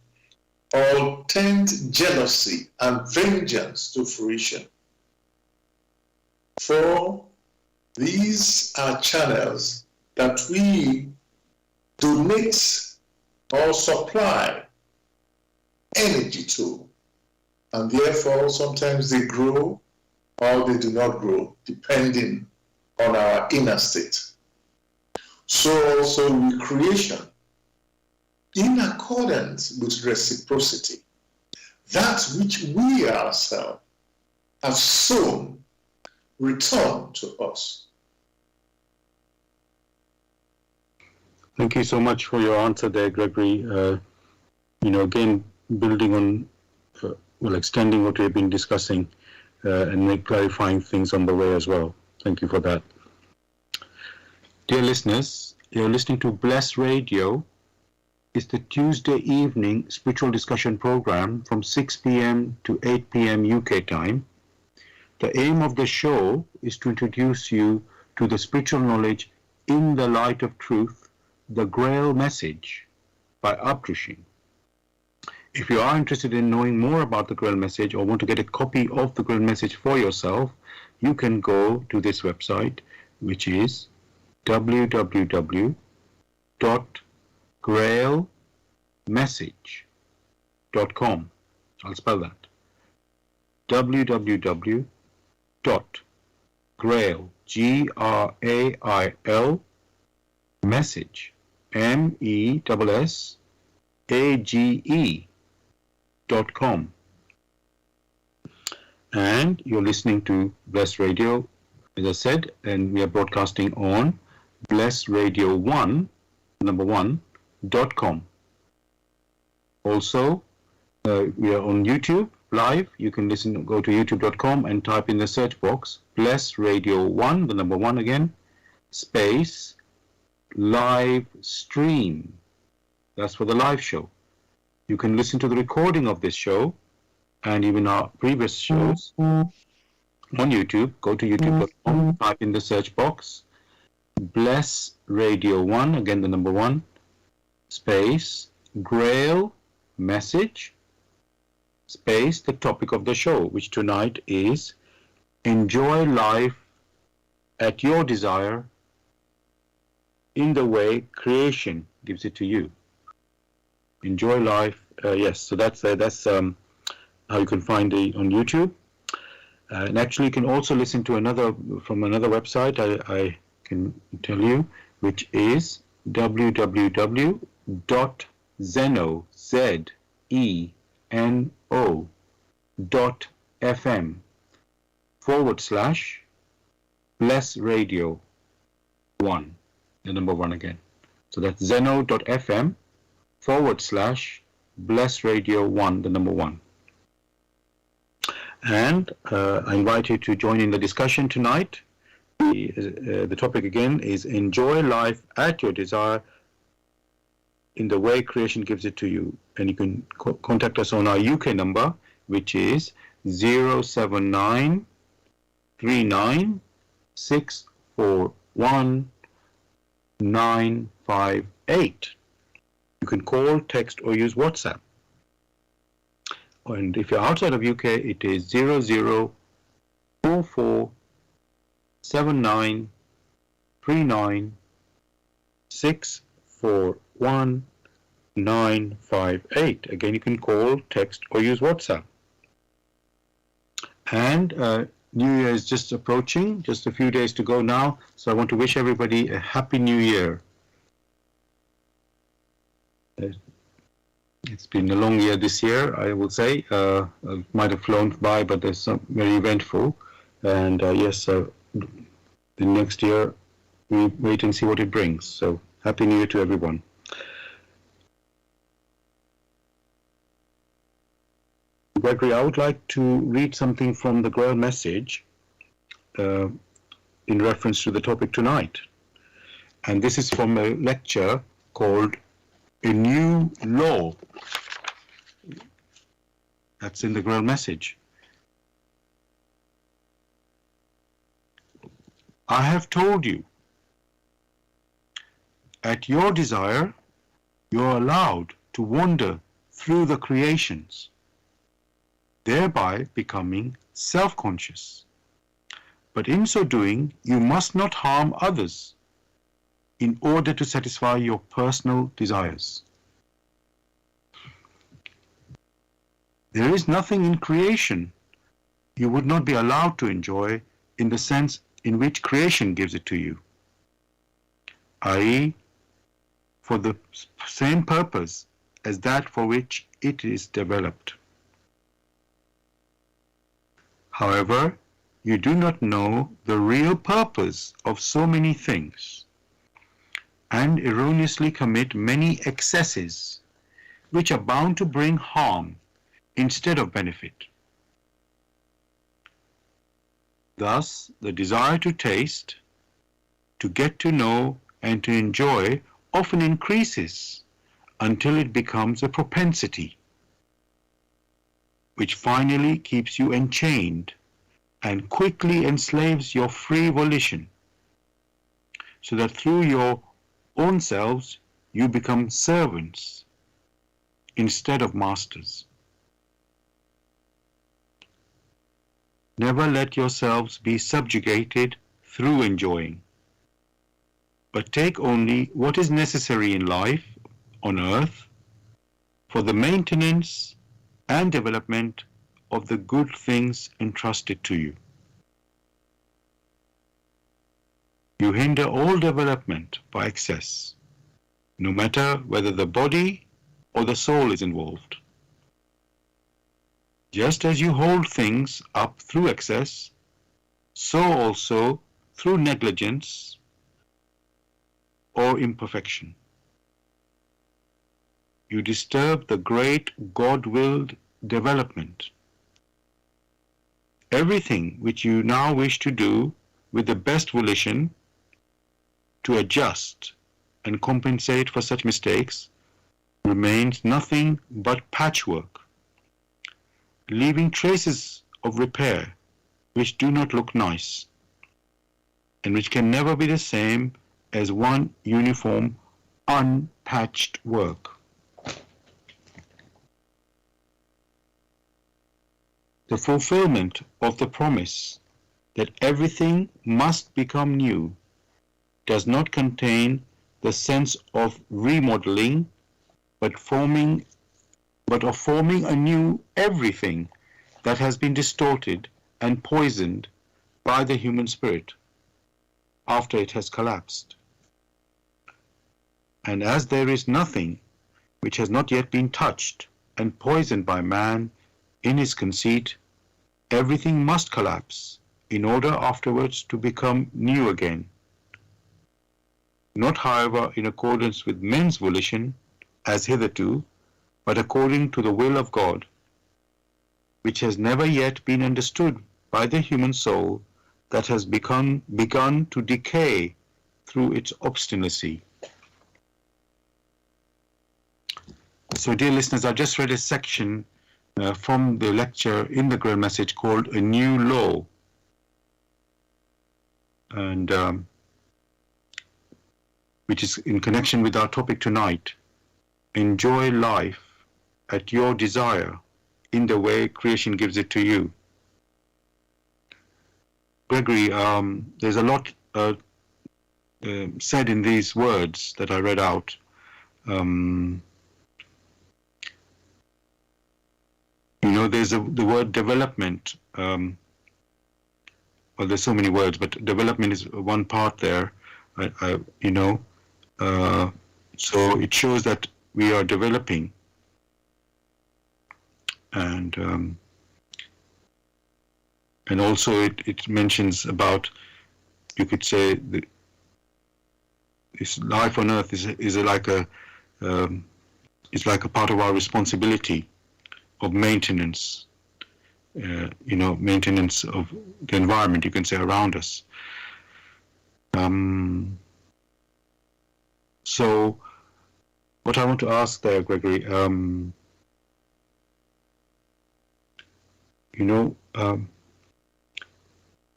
or tend jealousy and vengeance to fruition. For these are channels that we donate or supply energy to. And therefore, sometimes they grow or they do not grow, depending on our inner state. So also recreation, in accordance with reciprocity, that which we ourselves have sown, return to us. Thank you so much for your answer there, Gregory. Again, building on, extending what we've been discussing and clarifying things on the way as well. Thank you for that. Dear listeners, you're listening to Bless Radio. It's the Tuesday evening spiritual discussion program from 6 p.m. to 8 p.m. UK time. The aim of the show is to introduce you to the spiritual knowledge in the light of truth, the Grail Message by Abdrushing. If you are interested in knowing more about the Grail Message or want to get a copy of the Grail Message for yourself, you can go to this website, which is www.grailmessage.com. I'll spell that. www.grail, Grail, message, MESSAGE.com. And you're listening to Bless Radio, as I said, and we are broadcasting on blessradio1, number 1.com. Also, we are on YouTube live. You can go to youtube.com and type in the search box, Bless Radio 1, the number 1 again, space, live stream. That's for the live show. You can listen to the recording of this show and even our previous shows on YouTube. Go to youtube.com, type in the search box, Bless Radio 1, again the number 1, space, Grail Message, space, the topic of the show, which tonight is enjoy life at your desire in the way creation gives it to you. Enjoy life, yes. So that's how you can find it on YouTube. And actually, you can also listen to from another website. I can tell you, which is www.zeno.fm/Bless Radio 1, the number 1 again. So that's zeno.fm/Bless Radio 1, the number 1. And I invite you to join in the discussion tonight. The topic again is enjoy life at your desire in the way creation gives it to you. And you can contact us on our UK number, which is 079 39 641 958. You can call, text, or use WhatsApp. And if you're outside of UK, it is 0044 79 39 641 958. Again, you can call, text, or use WhatsApp. And New Year is just approaching, just a few days to go now. So I want to wish everybody a happy New Year. It's been a long year this year, I would say. It might have flown by, but there's some very eventful. And yes, the next year we wait and see what it brings. So happy New Year to everyone. Gregory, I would like to read something from the Grail Message in reference to the topic tonight. And this is from a lecture called A New Law. That's in the Grail Message. I have told you, at your desire, you are allowed to wander through the creations, thereby becoming self-conscious. But in so doing, you must not harm others. in order to satisfy your personal desires. There is nothing in creation you would not be allowed to enjoy in the sense in which creation gives it to you, i.e., for the same purpose as that for which it is developed. However, you do not know the real purpose of so many things, and erroneously commit many excesses which are bound to bring harm instead of benefit. Thus, the desire to taste, to get to know, and to enjoy often increases until it becomes a propensity, which finally keeps you enchained and quickly enslaves your free volition, so that through your own selves you become servants instead of masters. Never let yourselves be subjugated through enjoying, but take only what is necessary in life on earth for the maintenance and development of the good things entrusted to you. You hinder all development by excess, no matter whether the body or the soul is involved. Just as you hold things up through excess, so also through negligence or imperfection. You disturb the great God-willed development. Everything which you now wish to do with the best volition to adjust and compensate for such mistakes remains nothing but patchwork, leaving traces of repair which do not look nice, and which can never be the same as one uniform, unpatched work. The fulfillment of the promise that everything must become new does not contain the sense of remodeling, but of forming anew everything that has been distorted and poisoned by the human spirit after it has collapsed. And as there is nothing which has not yet been touched and poisoned by man in his conceit, everything must collapse in order afterwards to become new again. Not, however, in accordance with men's volition, as hitherto, but according to the will of God, which has never yet been understood by the human soul that has begun to decay through its obstinacy. So, dear listeners, I just read a section from the lecture in the Grail Message called A New Law. And which is in connection with our topic tonight. Enjoy life at your desire in the way creation gives it to you. Gregory, there's a lot said in these words that I read out. There's the word development. Well, there's so many words, but development is one part there. So it shows that we are developing, and also it mentions about, you could say, this life on earth is like a part of our responsibility of maintenance, maintenance of the environment, you can say, around us. So what I want to ask there, Gregory,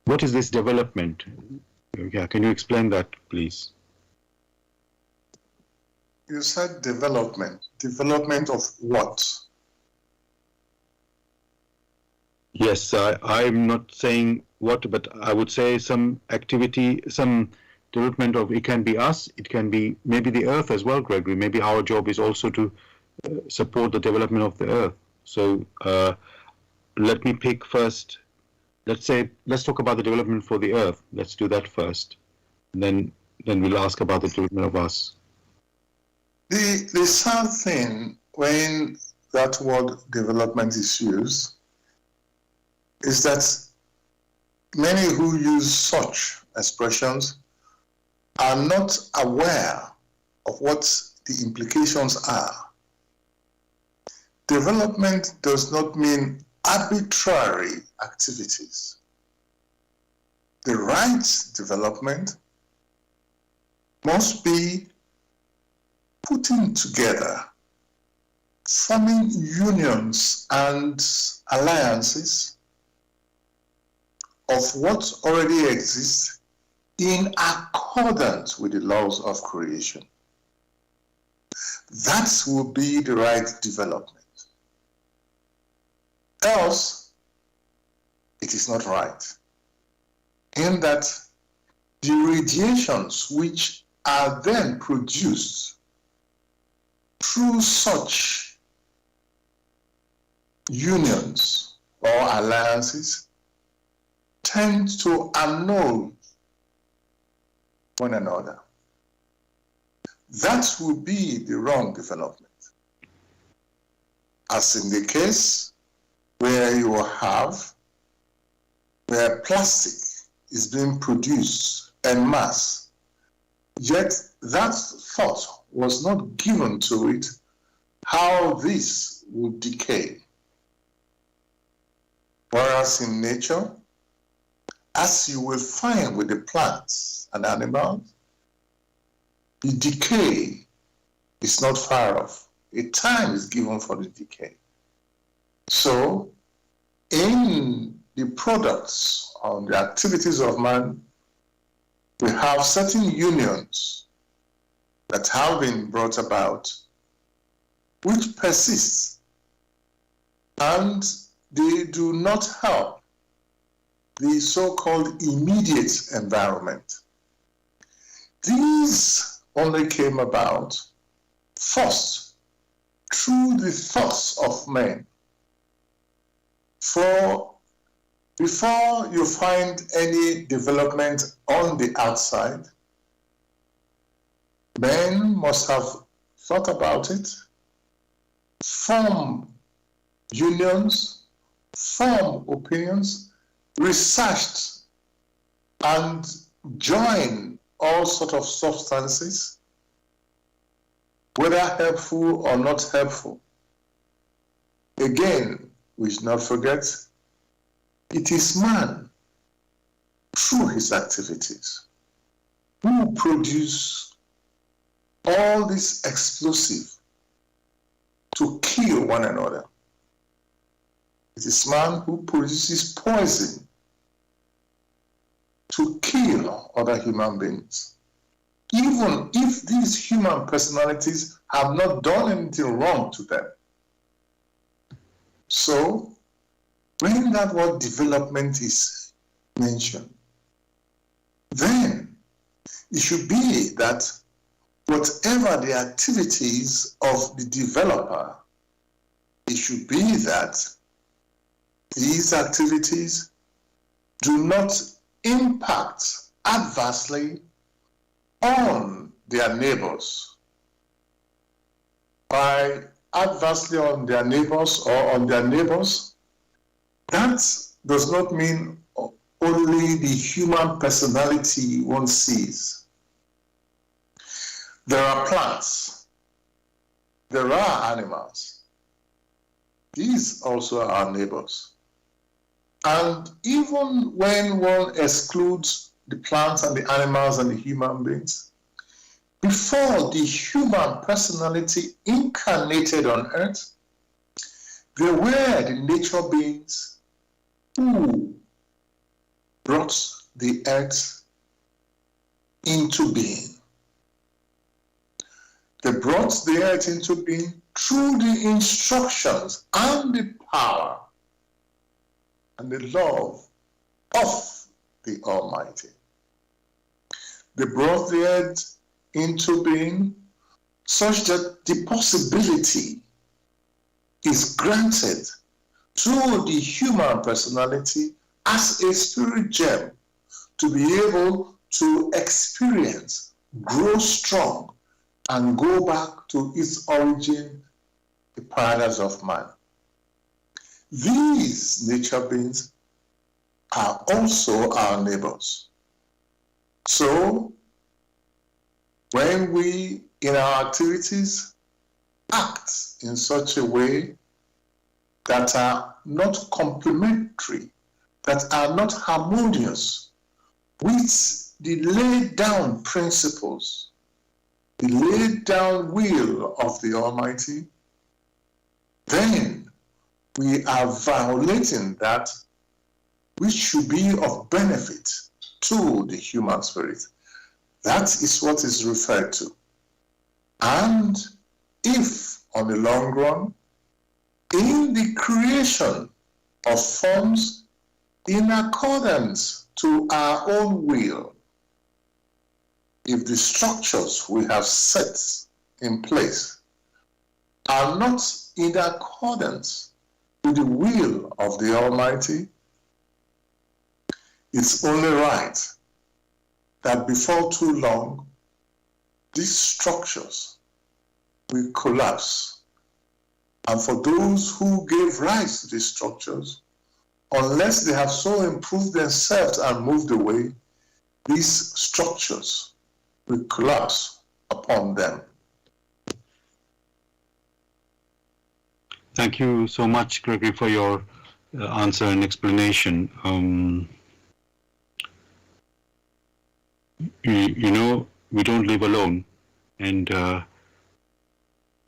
what is this development? Yeah, can you explain that, please? You said development. Development of what? Yes, I'm not saying what, but I would say some activity, some development of, it can be us, it can be maybe the earth as well, Gregory. Maybe our job is also to support the development of the earth. So let me pick first. Let's talk about the development for the earth. Let's do that first. Then we'll ask about the development of us. The sad thing when that word development is used is that many who use such expressions are not aware of what the implications are. Development does not mean arbitrary activities. The right development must be putting together, forming unions and alliances of what already exists in accordance with the laws of creation. That will be the right development. Else, it is not right. In that the radiations which are then produced through such unions or alliances tend to annul one another. That will be the wrong development. As in the case where plastic is being produced en masse, yet that thought was not given to it how this would decay. Whereas in nature, as you will find with the plants and animals, the decay is not far off. A time is given for the decay. So, in the products or the activities of man, we have certain unions that have been brought about which persist, and they do not help the so-called immediate environment. These only came about first through the thoughts of men. For before you find any development on the outside, men must have thought about it, formed unions, formed opinions, researched and joined all sorts of substances, whether helpful or not helpful. Again, we should not forget, it is man, through his activities, who produce all this explosive to kill one another. It is man who produces poison to kill other human beings. Even if these human personalities have not done anything wrong to them. So, when that word development is mentioned, then it should be that whatever the activities of the developer, it should be that these activities do not impact adversely on their neighbors. By adversely on their neighbors or on their neighbors, that does not mean only the human personality one sees. There are plants, there are animals. These also are our neighbors. And even when one excludes the plants and the animals and the human beings, before the human personality incarnated on earth, there were the nature beings who brought the earth into being. They brought the earth into being through the instructions and the power and the love of the Almighty. they brought the earth into being, such that the possibility is granted to the human personality as a spirit gem to be able to experience, grow strong, and go back to its origin, the paradise of man. These nature beings are also our neighbors. So, when we, in our activities, act in such a way that are not complementary, that are not harmonious with the laid down principles, the laid down will of the Almighty, then we are violating that which should be of benefit to the human spirit. That is what is referred to. And if, on the long run, in the creation of forms in accordance to our own will, if the structures we have set in place are not in accordance with the will of the Almighty, it's only right that before too long, these structures will collapse. And for those who gave rise to these structures, unless they have so improved themselves and moved away, these structures will collapse upon them. Thank you so much, Gregory, for your answer and explanation. You know, we don't live alone, and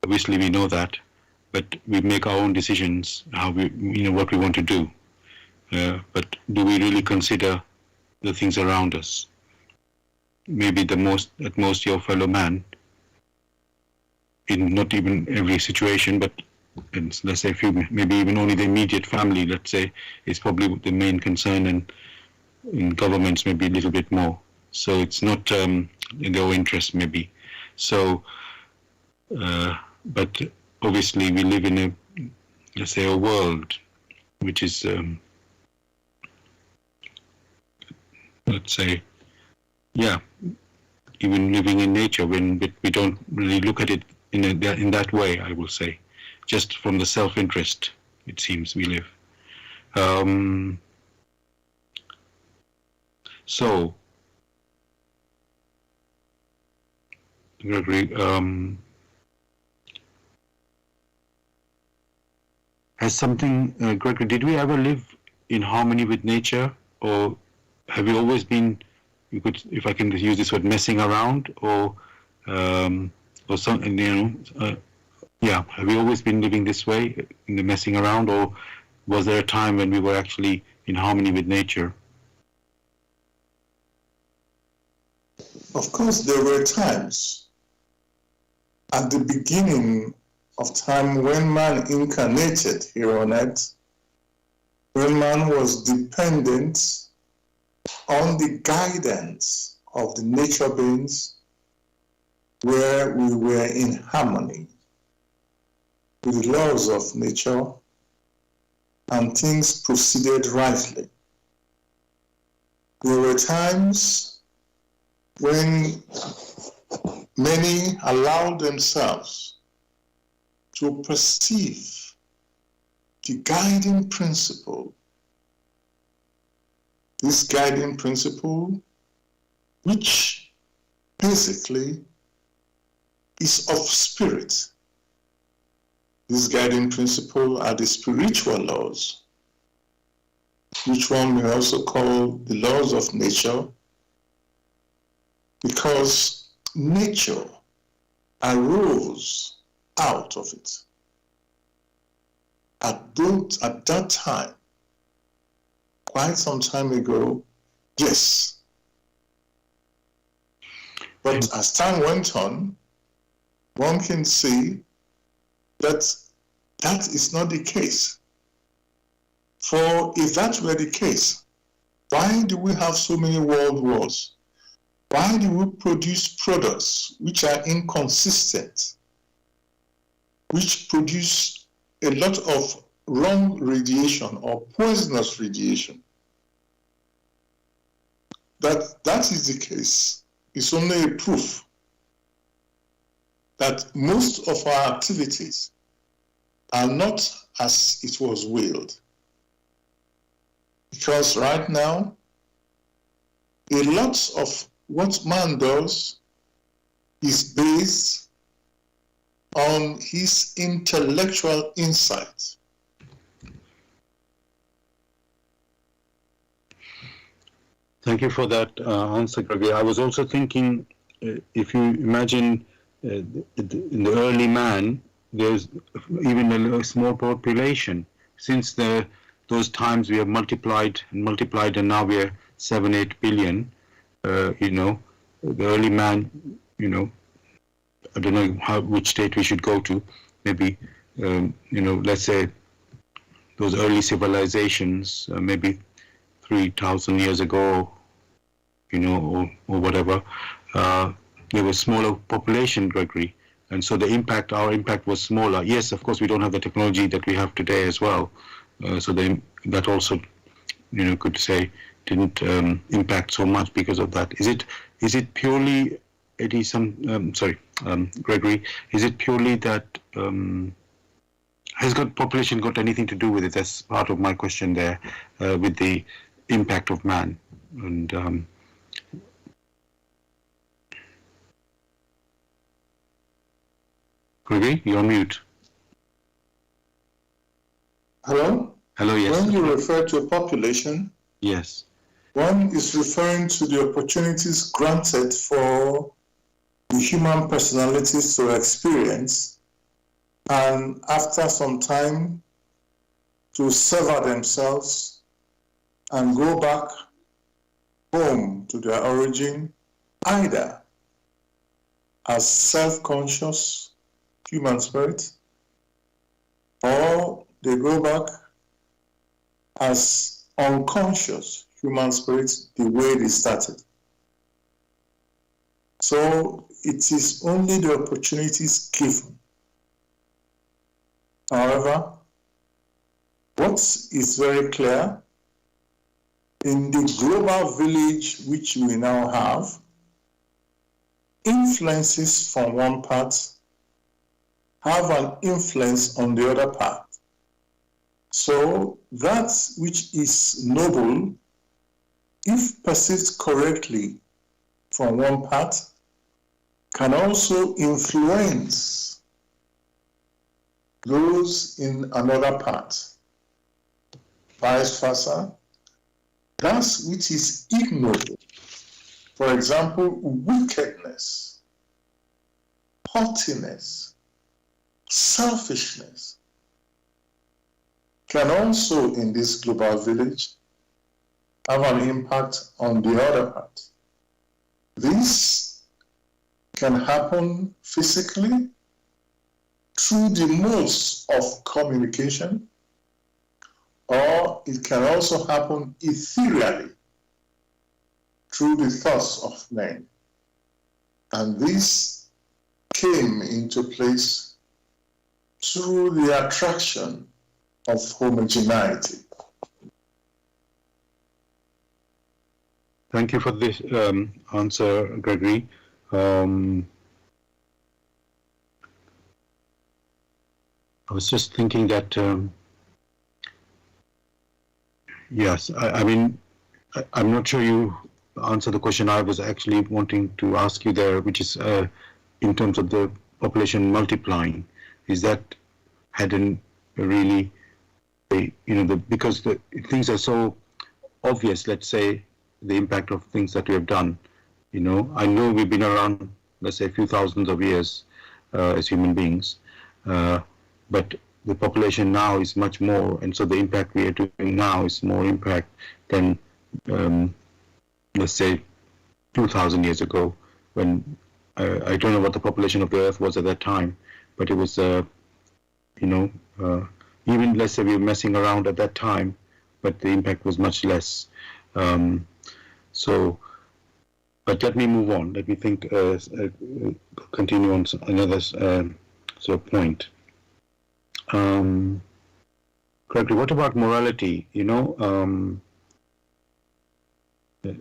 obviously we know that, but we make our own decisions, how we, what we want to do. But do we really consider the things around us? Maybe at most your fellow man, in not even every situation, but let's say maybe even only the immediate family, let's say, is probably the main concern, and in governments maybe a little bit more. So it's not in their interest maybe. So, but obviously we live in let's say, a world which is, let's say, yeah, even living in nature, when we don't really look at it in that way, I will say, just from the self-interest, it seems we live. So, Gregory, Gregory, did we ever live in harmony with nature, or have we always been, if I can use this word, messing around, or something, have we always been living this way, in the messing around, or was there a time when we were actually in harmony with nature? Of course, there were times at the beginning of time when man incarnated here on earth, when man was dependent on the guidance of the nature beings, where we were in harmony with the laws of nature, and things proceeded rightly. There were times when many allowed themselves to perceive the guiding principle. This guiding principle, which basically is of spirit. This guiding principle are the spiritual laws, which one may also call the laws of nature, because nature arose out of it. At that time, quite some time ago, yes. But as time went on, one can see that that is not the case. For if that were the case, why do we have so many world wars? Why do we produce products which are inconsistent, which produce a lot of wrong radiation or poisonous radiation? That is the case. It's only a proof that most of our activities are not as it was willed. Because right now, a lot of what man does is based on his intellectual insight. Thank you for that answer, Gregory. I was also thinking, if you imagine in the early man, there's even a small population. Since those times we have multiplied, and now we are 7-8 billion. The early man, I don't know which state we should go to. Maybe, let's say those early civilizations, maybe 3,000 years ago, or whatever, there was smaller population, Gregory, and so our impact was smaller. Yes, of course, we don't have the technology that we have today as well, so that also, could say, didn't impact so much because of that. Is it purely, Gregory, is it purely that, has population got anything to do with it? That's part of my question there, with the impact of man. And Gregory, you're on mute. Hello? Hello, yes. When you refer to a population, yes, one is referring to the opportunities granted for the human personalities to experience, and after some time to sever themselves and go back home to their origin, either as self-conscious human spirit, or they go back as unconscious human spirits the way they started. So it is only the opportunities given. However, what is very clear, in the global village which we now have, influences from one part have an influence on the other part. So that which is noble, if perceived correctly from one part, can also influence those in another part. Vice versa, that which is ignoble, for example, wickedness, haughtiness, selfishness, can also, in this global village, have an impact on the other part. This can happen physically through the modes of communication, or it can also happen ethereally through the thoughts of men. And this came into place through the attraction of homogeneity. Thank you for this answer, Gregory. I was just thinking that, yes, I mean, I'm not sure you answered the question I was actually wanting to ask you there, which is in terms of the population multiplying. Is that hadn't really, because the things are so obvious, let's say, the impact of things that we have done. I know we've been around, let's say, a few thousands of years as human beings, but the population now is much more, and so the impact we are doing now is more impact than, let's say, 2,000 years ago, when I don't know what the population of the Earth was at that time, but it was, even let's say we were messing around at that time, but the impact was much less. So But let me move on. Let me think. Continue on another sort of point. Correctly. What about morality?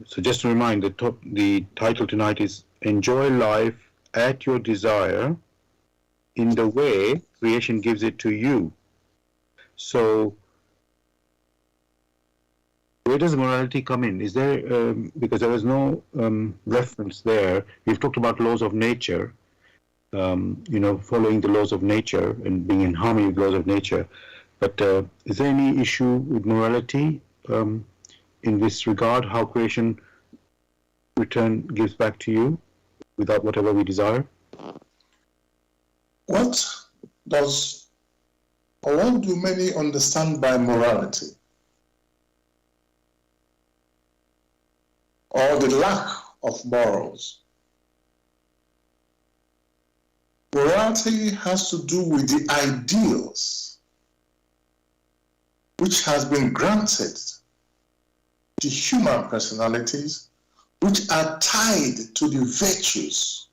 So just to remind, the title tonight is "Enjoy Life at Your Desire in the Way Creation Gives It to You." So, where does morality come in? Is there, because there was no reference there. We've talked about laws of nature, following the laws of nature and being in harmony with laws of nature. But is there any issue with morality in this regard? How creation return gives back to you without whatever we desire? What do many understand by morality? Or the lack of morals? Morality has to do with the ideals which has been granted to human personalities, which are tied to the virtues,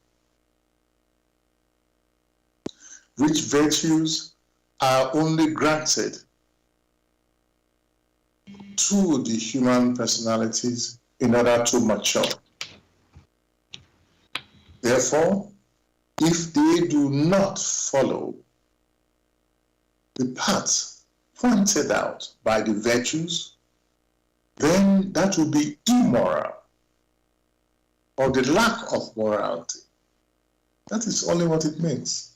which virtues are only granted to the human personalities in order to mature. Therefore, if they do not follow the path pointed out by the virtues, then that will be immoral, or the lack of morality. That is only what it means.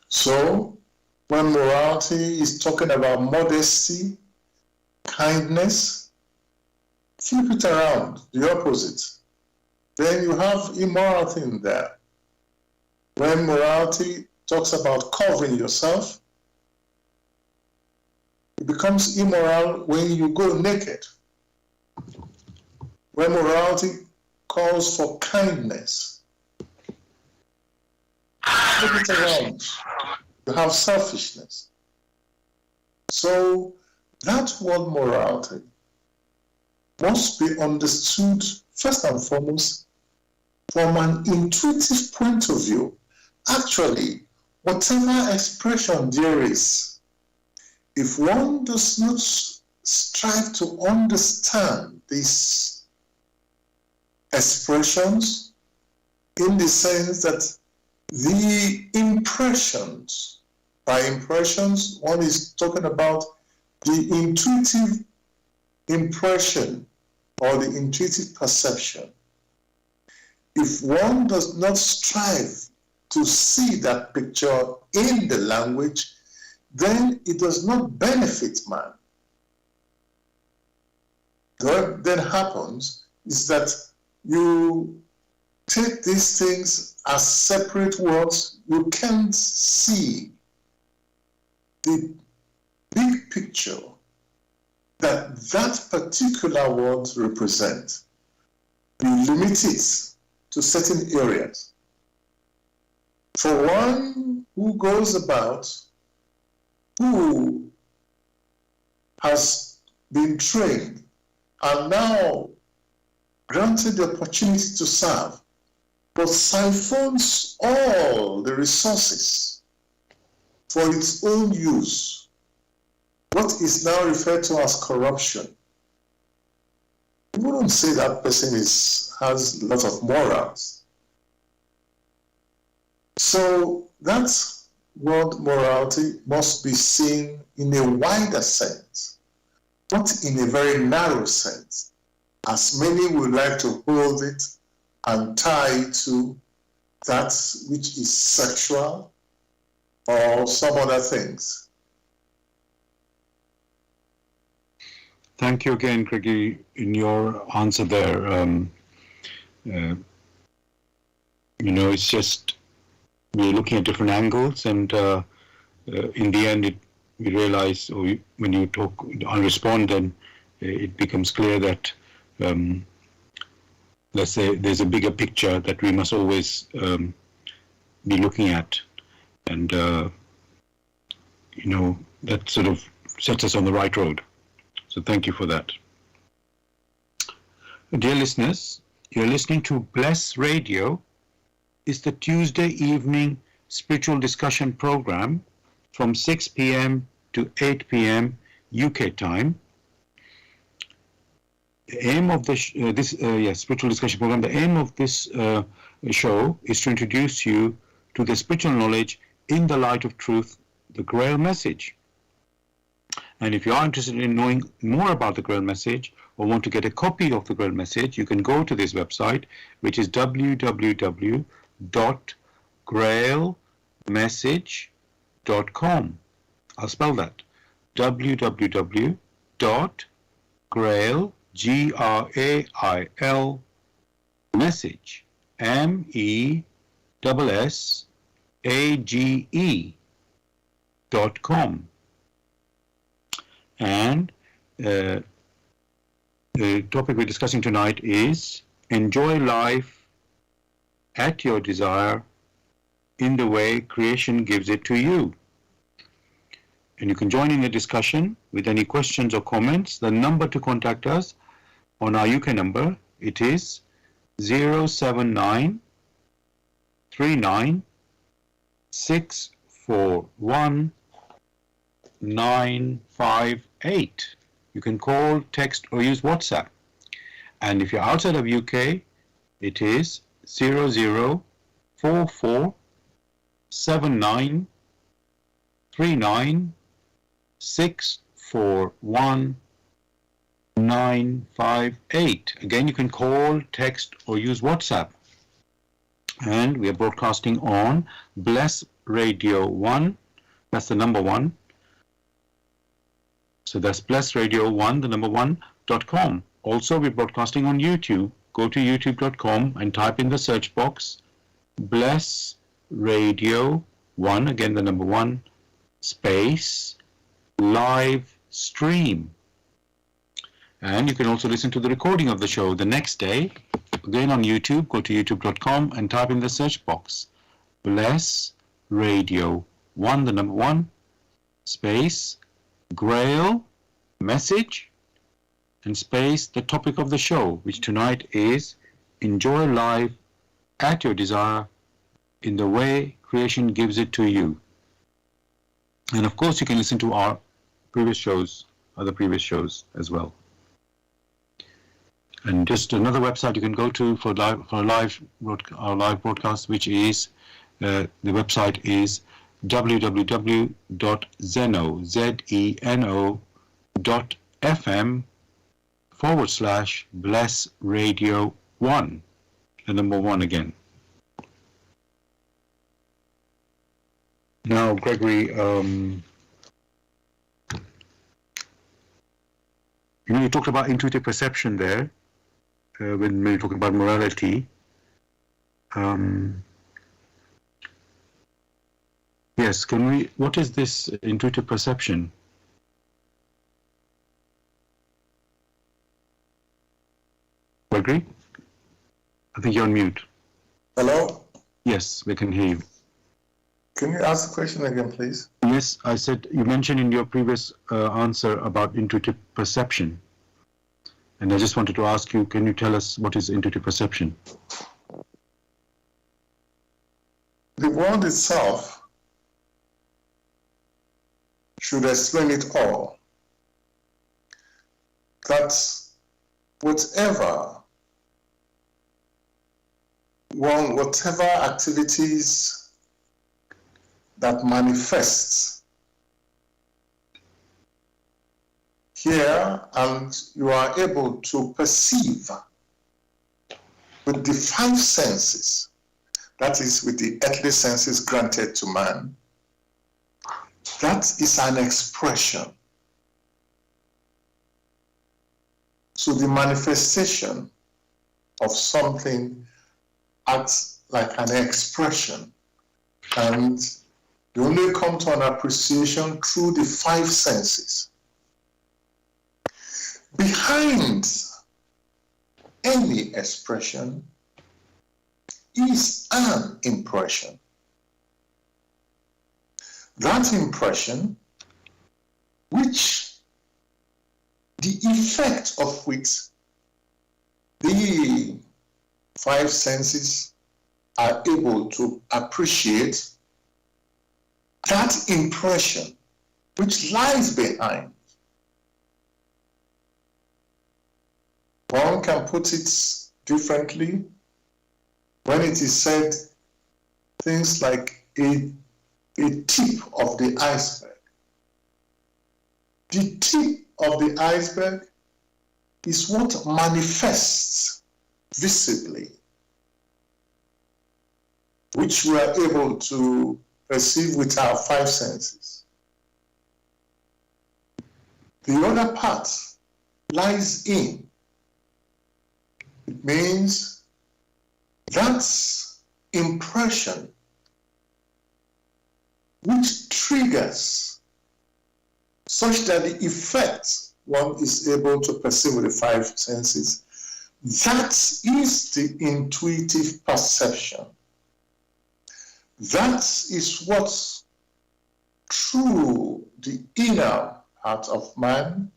So, when morality is talking about modesty, kindness, flip it around, the opposite. Then you have immorality in there. When morality talks about covering yourself, it becomes immoral when you go naked. When morality calls for kindness, flip it around. You have selfishness. So that word morality must be understood first and foremost from an intuitive point of view. Actually, whatever expression there is, if one does not strive to understand these expressions in the sense that the impressions, by impressions, one is talking about the intuitive impression or the intuitive perception. If one does not strive to see that picture in the language, then it does not benefit man. What then happens is that you take these things as separate words. You can't see the big picture that that particular word represents. You limit it to certain areas. For one who goes about, who has been trained and now granted the opportunity to serve, but siphons all the resources for its own use, what is now referred to as corruption. We wouldn't say that person has a lot of morals. So that word morality must be seen in a wider sense, not in a very narrow sense, as many would like to hold it and tie it to that which is sexual or some other things. Thank you again, Craigie, in your answer there. It's just we're looking at different angles, and in the end, we realize, or when you talk and respond, then it becomes clear that let's say there's a bigger picture that we must always be looking at, and that sort of sets us on the right road. So thank you for that. Dear listeners, You're listening to Bless Radio. It's the Tuesday evening spiritual discussion program from 6 p.m. to 8 p.m. UK time. The aim of this spiritual discussion program, the aim of this show is to introduce you to the spiritual knowledge in the light of truth, the Grail Message. And if you are interested in knowing more about the Grail Message or want to get a copy of the Grail Message, you can go to this website, which is www.grailmessage.com. I'll spell that. www.grail, Grail, message, MESSAGE.com. And the topic we're discussing tonight is enjoy life at your desire in the way creation gives it to you. And you can join in the discussion with any questions or comments. The number to contact us on our UK number, it is 079 39 641 958. You can call, text, or use WhatsApp. And if you're outside of UK, it is 0044 79 39 641 958. Again, you can call, text, or use WhatsApp. And we are broadcasting on Bless Radio 1. That's the number 1. So that's Bless Radio 1, the number 1.com. Also, we're broadcasting on YouTube. Go to youtube.com and type in the search box Bless Radio 1, again the number 1, space, live stream. And you can also listen to the recording of the show the next day. Again on YouTube, go to youtube.com and type in the search box Bless Radio 1, the number 1, space, Grail Message, and space, the topic of the show, which tonight is enjoy life at your desire in the way creation gives it to you. And of course, you can listen to our previous shows, other previous shows as well. And just another website you can go to for our live broadcast, which is the website is www.zeno.fm/Bless Radio 1, the number 1 again. Now, Gregory, you talked about intuitive perception there when we were talking about morality. Yes, what is this intuitive perception? Gregory? I think you're on mute. Hello? Yes, we can hear you. Can you ask the question again, please? Yes, I said, you mentioned in your previous answer about intuitive perception. And I just wanted to ask you, can you tell us what is intuitive perception? The word itself should explain it all. That whatever activities that manifests here, and you are able to perceive with the 5 senses, that is with the earthly senses granted to man, that is an expression. So the manifestation of something acts like an expression, and you only come to an appreciation through the 5 senses. Behind any expression is an impression. That impression, which the effect of which the five senses are able to appreciate that impression which lies behind. One can put it differently when it is said things like a tip of the iceberg. The tip of the iceberg is what manifests visibly, which we are able to perceive with our five senses. The other part lies in. It means that impression which triggers such that the effect one is able to perceive with the five senses, that is the intuitive perception. That is what, through the inner heart of man,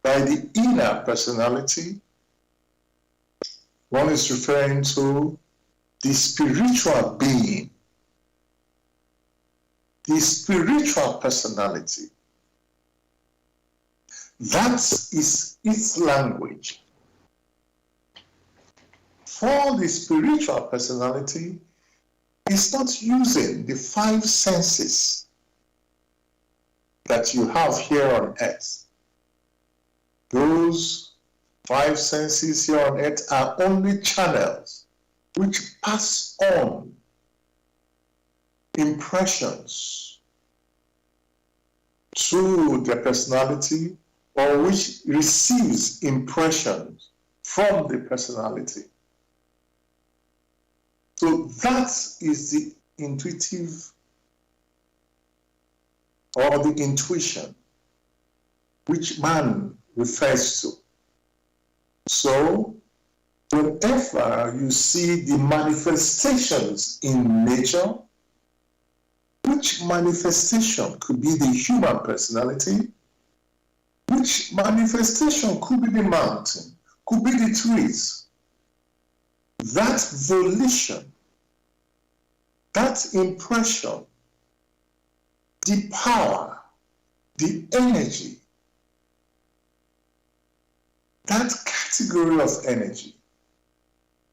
by the inner personality, one is referring to the spiritual being, the spiritual personality. That is its language. For the spiritual personality, it's not using the five senses that you have here on earth. Those five senses here on earth are only channels which pass on impressions to the personality, or which receives impressions from the personality. So that is the intuitive or the intuition which man refers to. So whenever you see the manifestations in nature, which manifestation could be the human personality, which manifestation could be the mountain, could be the trees, that volition, that impression, the power, the energy, that category of energy,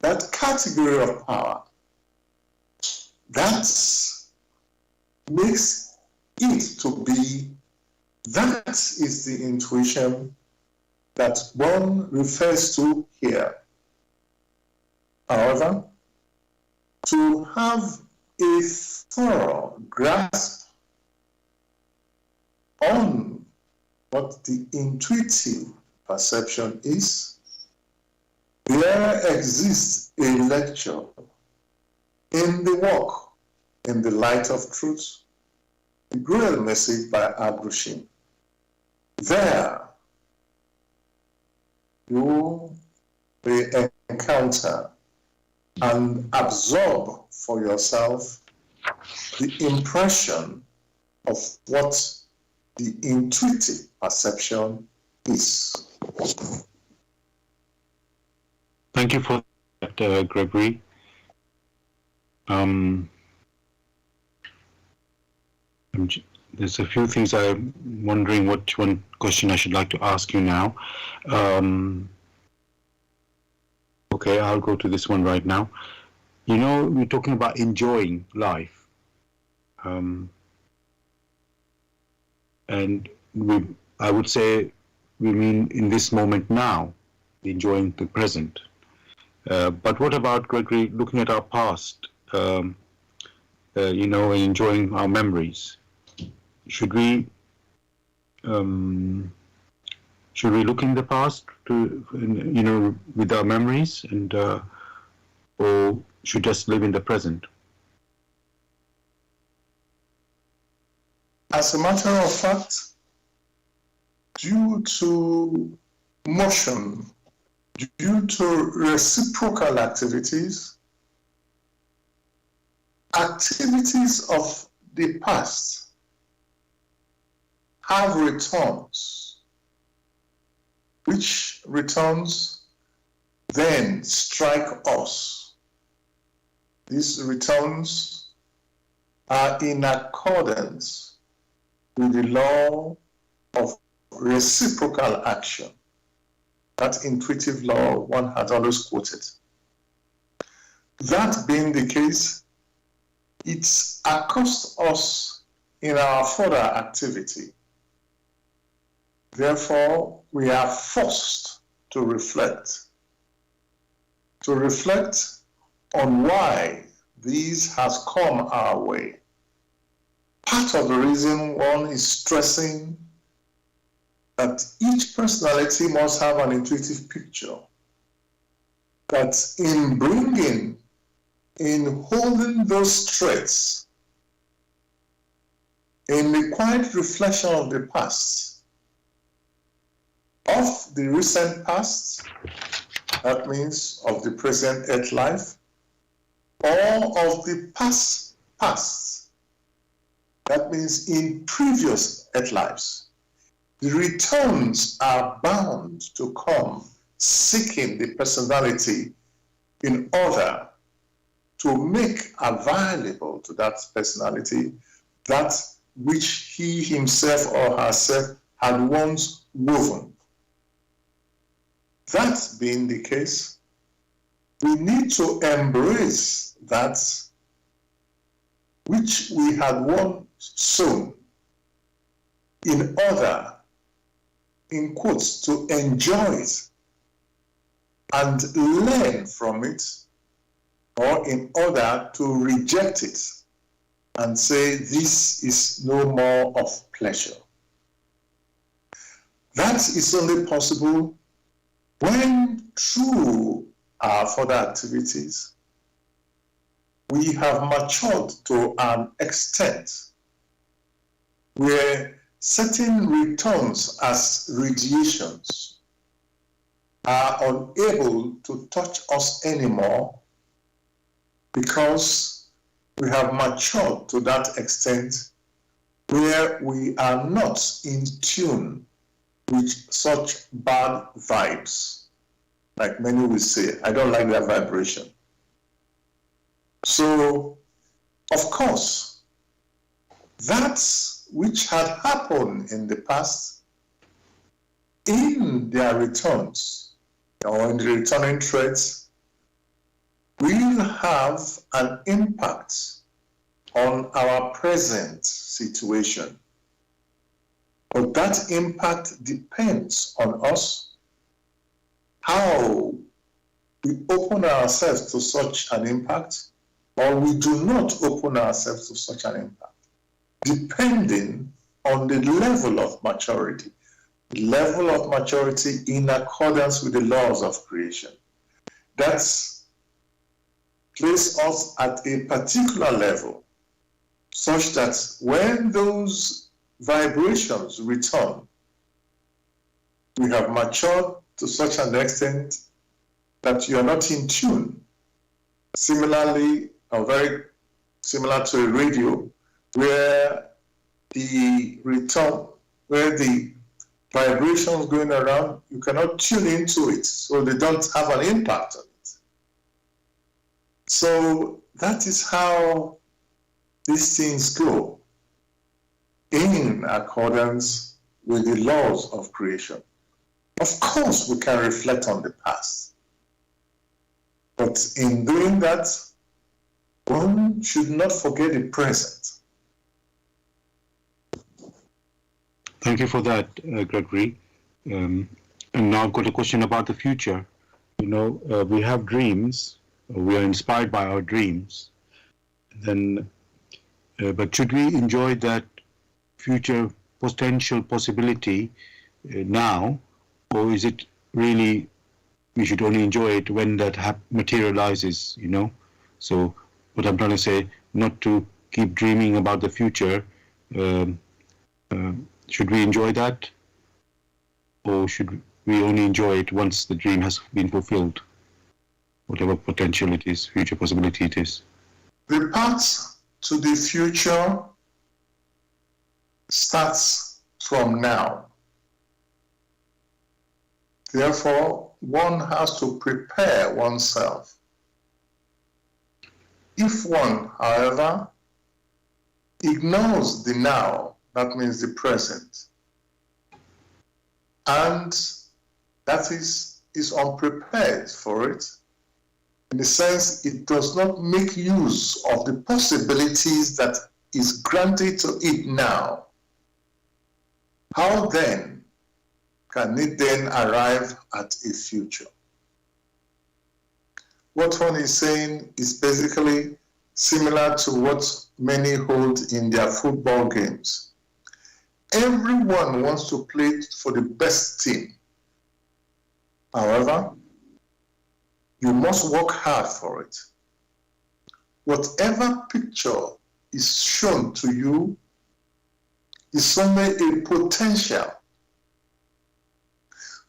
that category of power, that makes it to be, that is the intuition that one refers to here. However, to have a thorough grasp on what the intuitive perception is, there exists a lecture in the work, In the Light of Truth, the Grail Message by Abrushim. There, you will encounter and absorb for yourself the impression of what the intuitive perception is. Thank you for that, Gregory. There's a few things I'm wondering what one question I should like to ask you now. Okay, I'll go to this one right now. You know, we're talking about enjoying life. And I would say we mean in this moment now, enjoying the present. But what about, Gregory, looking at our past, and enjoying our memories? Should we look in the past with our memories, and or should just live in the present? As a matter of fact, due to motion, due to reciprocal activities of the past have returns, which returns then strike us. These returns are in accordance with the law of reciprocal action, that intuitive law one had always quoted. That being the case, it accosts us in our further activity. Therefore, we are forced to reflect on why this has come our way. Part of the reason one is stressing that each personality must have an intuitive picture, that in holding those traits, in the quiet reflection of the past, of the recent past, that means of the present earth life, or of the past, that means in previous earth lives, the returns are bound to come seeking the personality in order to make available to that personality that which he himself or herself had once woven. That being the case, we need to embrace that which we had once sown in order, in quotes, to enjoy it and learn from it, or in order to reject it and say, this is no more of pleasure. That is only possible when, through our further activities, we have matured to an extent where certain returns as radiations are unable to touch us anymore, because we have matured to that extent where we are not in tune with such bad vibes. Like many will say, I don't like that vibration. So, of course, that which had happened in the past, in their returns, or in the returning traits, will have an impact on our present situation. But that impact depends on us, how we open ourselves to such an impact, or we do not open ourselves to such an impact, depending on the level of maturity. The level of maturity in accordance with the laws of creation. That's place us at a particular level, such that when those vibrations return, we have matured to such an extent that you are not in tune. Similarly, or very similar to a radio, where the vibrations going around, you cannot tune into it, so they don't have an impact on it. So that is how these things go, in accordance with the laws of creation. Of course, we can reflect on the past, but in doing that, one should not forget the present. Thank you for that, Gregory. And now I've got a question about the future. We have dreams. We are inspired by our dreams. Then, but should we enjoy that future potential possibility now, or is it really we should only enjoy it when that materializes? So what I'm trying to say, not to keep dreaming about the future. Should we enjoy that, or should we only enjoy it once the dream has been fulfilled, whatever potential it is, future possibility it is? The path to the future starts from now. Therefore, one has to prepare oneself. If one, however, ignores the now, that means the present, and that is unprepared for it, in the sense it does not make use of the possibilities that is granted to it now, how then can it then arrive at a future? What one is saying is basically similar to what many hold in their football games. Everyone wants to play for the best team. However, you must work hard for it. Whatever picture is shown to you is only a potential.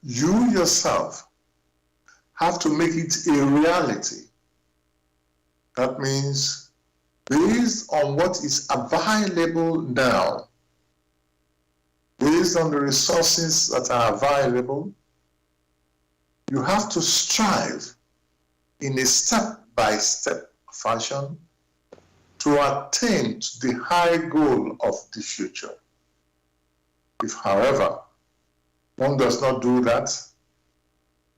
You yourself have to make it a reality. That means, based on what is available now, based on the resources that are available, you have to strive in a step-by-step fashion to attain to the high goal of the future. If, however, one does not do that,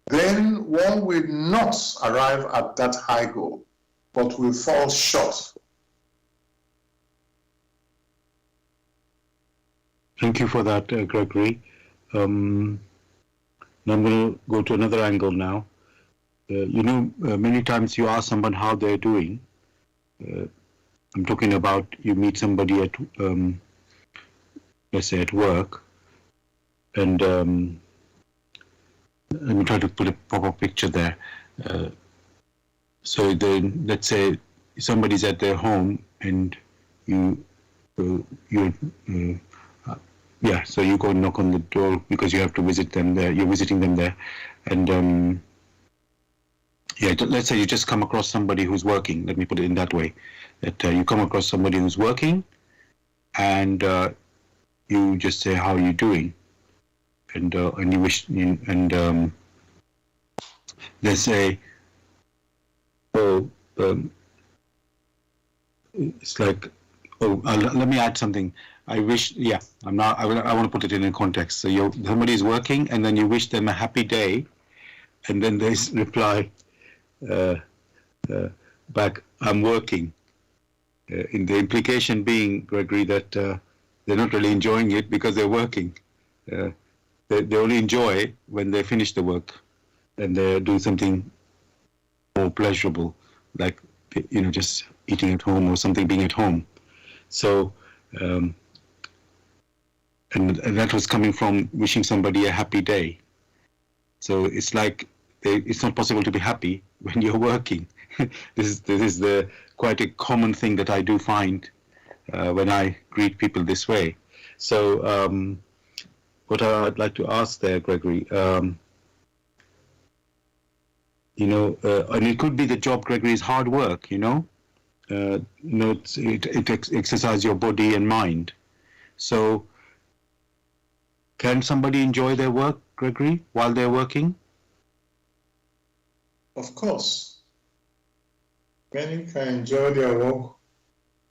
then one will not arrive at that high goal, but will fall short. Thank you for that, Gregory. Now I'm going to go to another angle now. Many times you ask someone how they're doing. I'm talking about you meet somebody at, let's say, at work, and let me try to put a proper picture there. So then, let's say somebody's at their home, and so you go knock on the door because you have to visit them there. You're visiting them there, and let's say you just come across somebody who's working. Let me put it in that way. That you come across somebody who's working, and you just say, "How are you doing?" And you wish, and they say, "Oh, it's like, oh, let me add something. I wish, I want to put it in a context. So somebody is working, and then you wish them a happy day, and then they reply back, I'm working. In the implication being, Gregory, that they're not really enjoying it because they're working. They only enjoy when they finish the work and they're doing something more pleasurable, like, just eating at home or something, being at home. So, and that was coming from wishing somebody a happy day. So it's like it's not possible to be happy when you're working. This is quite a common thing that I do find when I greet people this way. So what I'd like to ask there, Gregory, and it could be the job, Gregory, is hard work, it exercises your body and mind. So can somebody enjoy their work, Gregory, while they're working? Of course. Many can enjoy their work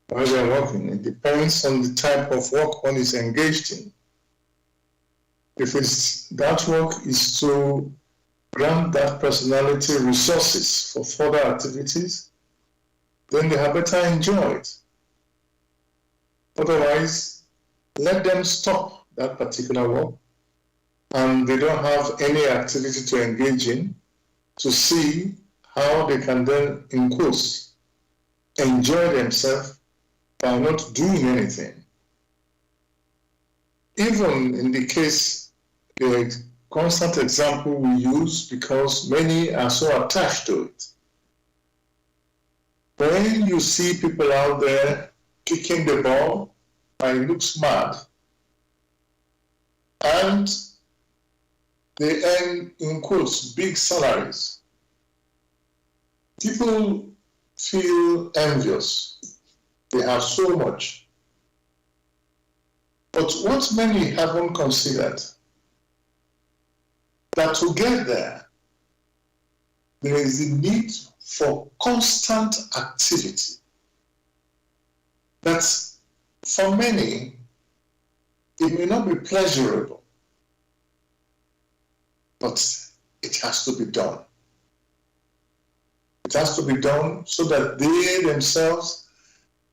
while they're working. It depends on the type of work one is engaged in. If that work is to grant that personality resources for further activities, then they had better enjoy it. Otherwise, let them stop that particular work, and they don't have any activity to engage in, to see how they can then, in quotes, enjoy themselves by not doing anything. Even in the case, the constant example we use, because many are so attached to it. When you see people out there kicking the ball, and it looks mad, and they earn, in quotes, big salaries, people feel envious. They have so much. But what many haven't considered, that to get there, there is the need for constant activity. That for many, it may not be pleasurable, but it has to be done. It has to be done so that they themselves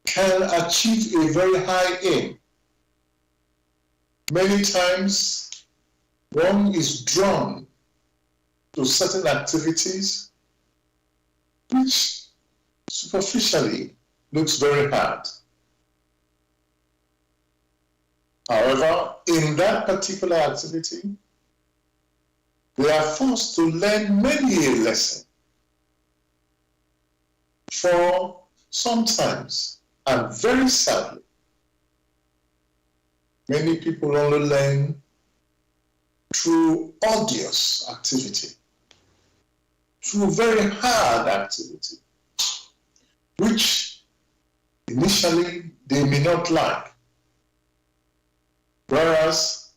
can achieve a very high aim. Many times, one is drawn to certain activities which superficially looks very hard. However, in that particular activity, they are forced to learn many a lesson. For sometimes, and very sadly, many people only learn through odious activity, through very hard activity, which initially they may not like. Whereas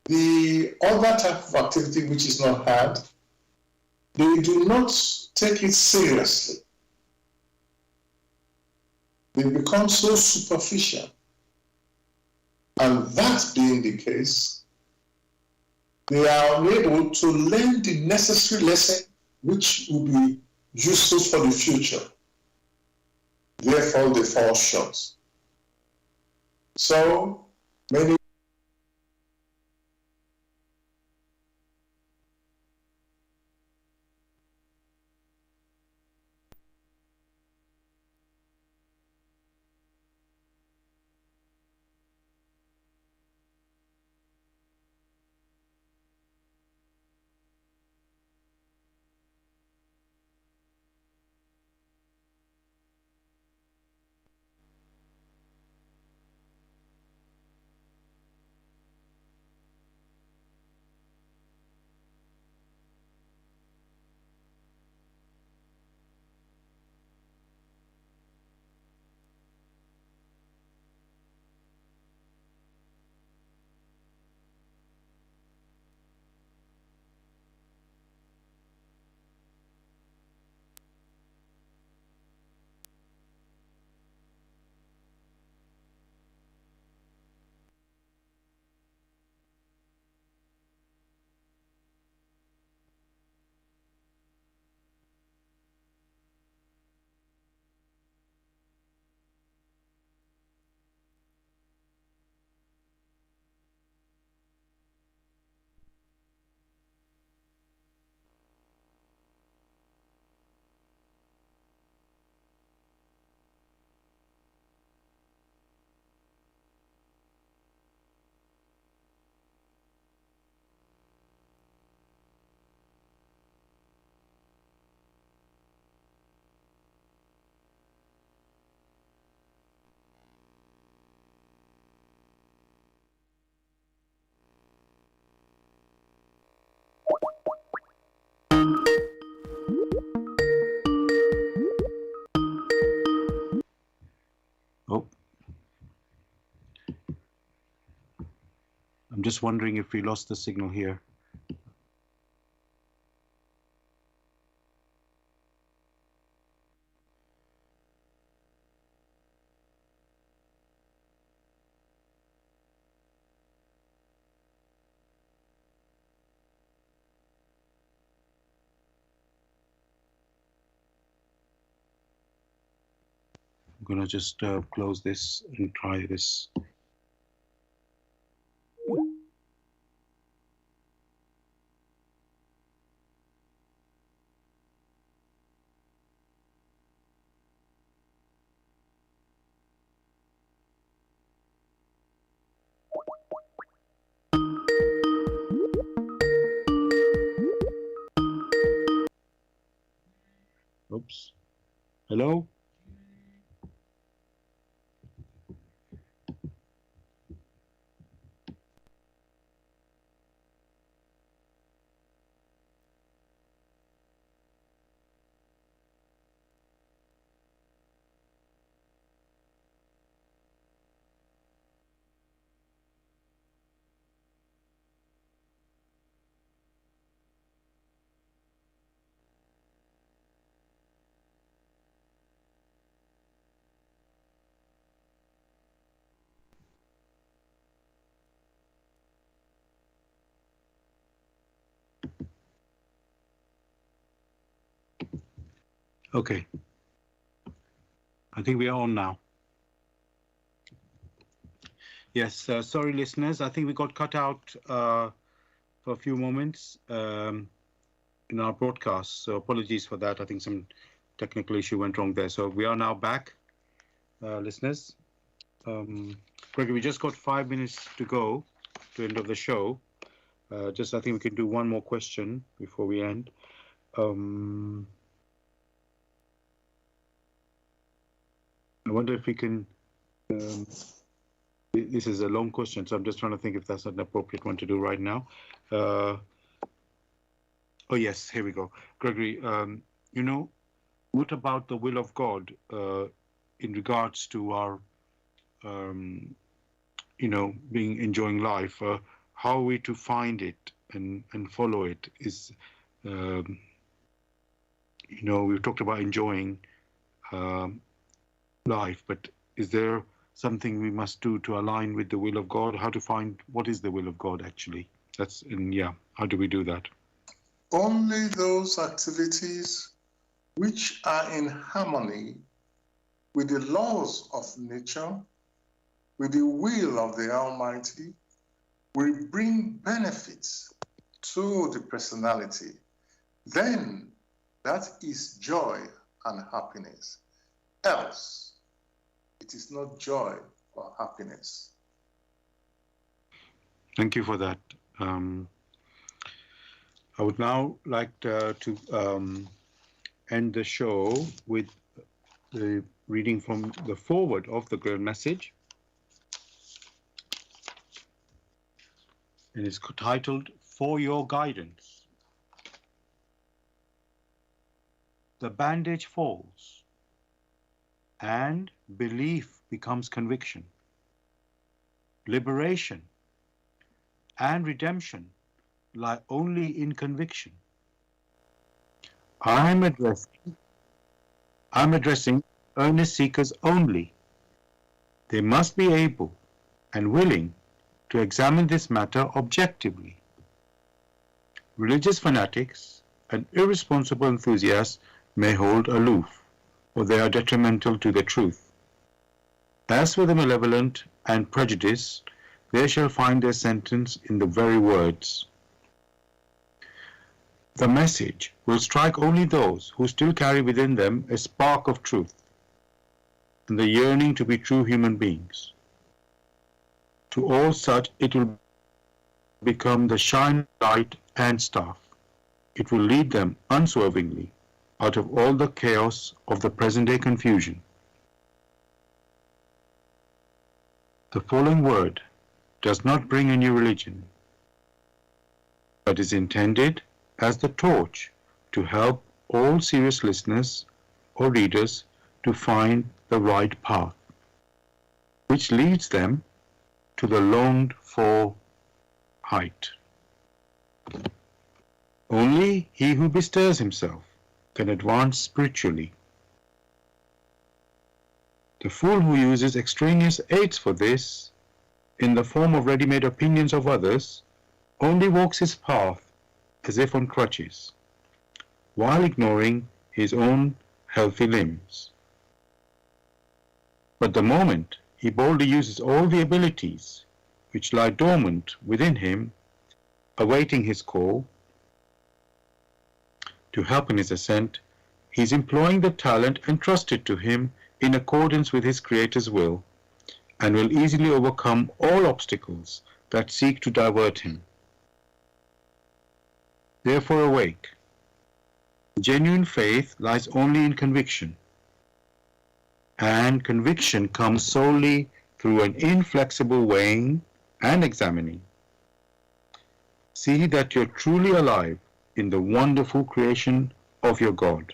the other type of activity which is not hard, they do not take it seriously. They become so superficial. And that being the case, they are unable to learn the necessary lesson which will be useful for the future. Therefore, they fall short. So, many Oh, I'm just wondering if we lost the signal here. I'm gonna just close this and try this. Oops. Hello? Okay. I think we are on now. Yes, sorry, listeners. I think we got cut out for a few moments in our broadcast. So apologies for that. I think some technical issue went wrong there. So we are now back, listeners. Gregory, we just got 5 minutes to go to the end of the show. I think we can do one more question before we end. I wonder if we can. This is a long question, so I'm just trying to think if that's an appropriate one to do right now. Oh yes, here we go. Gregory, what about the will of God in regards to our, enjoying life? How are we to find it and follow it? We've talked about enjoying life, but is there something we must do to align with the will of God? How to find what is the will of God actually? How do we do that? Only those activities which are in harmony with the laws of nature, with the will of the Almighty, will bring benefits to the personality. Then that is joy and happiness. Else, it is not joy or happiness. Thank you for that. I would now like to end the show with the reading from the foreword of the Grail Message. And it's titled, For Your Guidance. The bandage falls, and belief becomes conviction. Liberation and redemption lie only in conviction. I'm addressing earnest seekers only. They must be able and willing to examine this matter objectively. Religious fanatics and irresponsible enthusiasts may hold aloof, or they are detrimental to the truth. As for the malevolent and prejudiced, they shall find their sentence in the very words. The message will strike only those who still carry within them a spark of truth and the yearning to be true human beings. To all such it will become the shining light and staff. It will lead them unswervingly out of all the chaos of the present-day confusion. The following word does not bring a new religion, but is intended as the torch to help all serious listeners or readers to find the right path, which leads them to the longed-for height. Only he who bestirs himself can advance spiritually. The fool who uses extraneous aids for this, in the form of ready-made opinions of others, only walks his path as if on crutches, while ignoring his own healthy limbs. But the moment he boldly uses all the abilities which lie dormant within him, awaiting his call to help in his ascent, he is employing the talent entrusted to him in accordance with his Creator's will, and will easily overcome all obstacles that seek to divert him. Therefore awake. Genuine faith lies only in conviction, and conviction comes solely through an inflexible weighing and examining. See that you're truly alive in the wonderful creation of your God.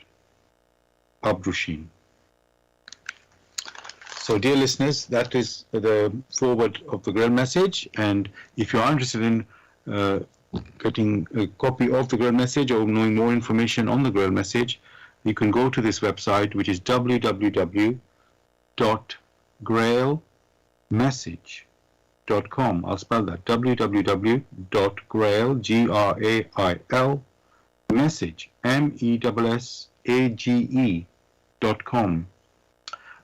Abdushin. So, dear listeners, that is the foreword of the Grail Message. And if you are interested in getting a copy of the Grail Message or knowing more information on the Grail Message, you can go to this website, which is www.grailmessage.com. I'll spell that, www.grail, Grail, message, message.com. gmail.com.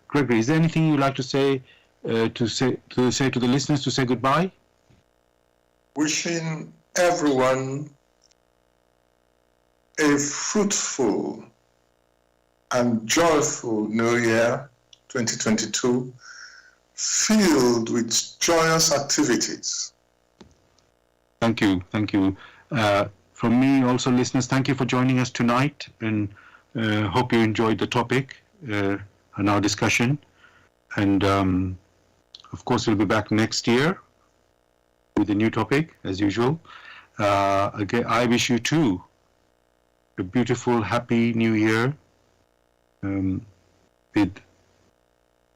Gregory, is there anything you'd like to say to the listeners to say goodbye? Wishing everyone a fruitful and joyful New Year 2022, filled with joyous activities. Thank you. From me also, listeners, thank you for joining us tonight, and hope you enjoyed the topic and our discussion. And of course, we'll be back next year with a new topic, as usual. Again, I wish you too a beautiful, happy New Year with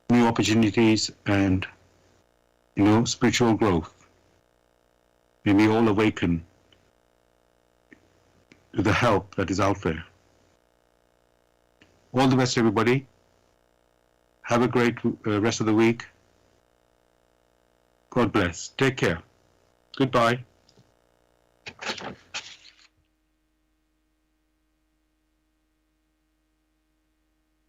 new opportunities and, spiritual growth. May we all awaken to the help that is out there. All the best, everybody. Have a great rest of the week. God bless. Take care. Goodbye.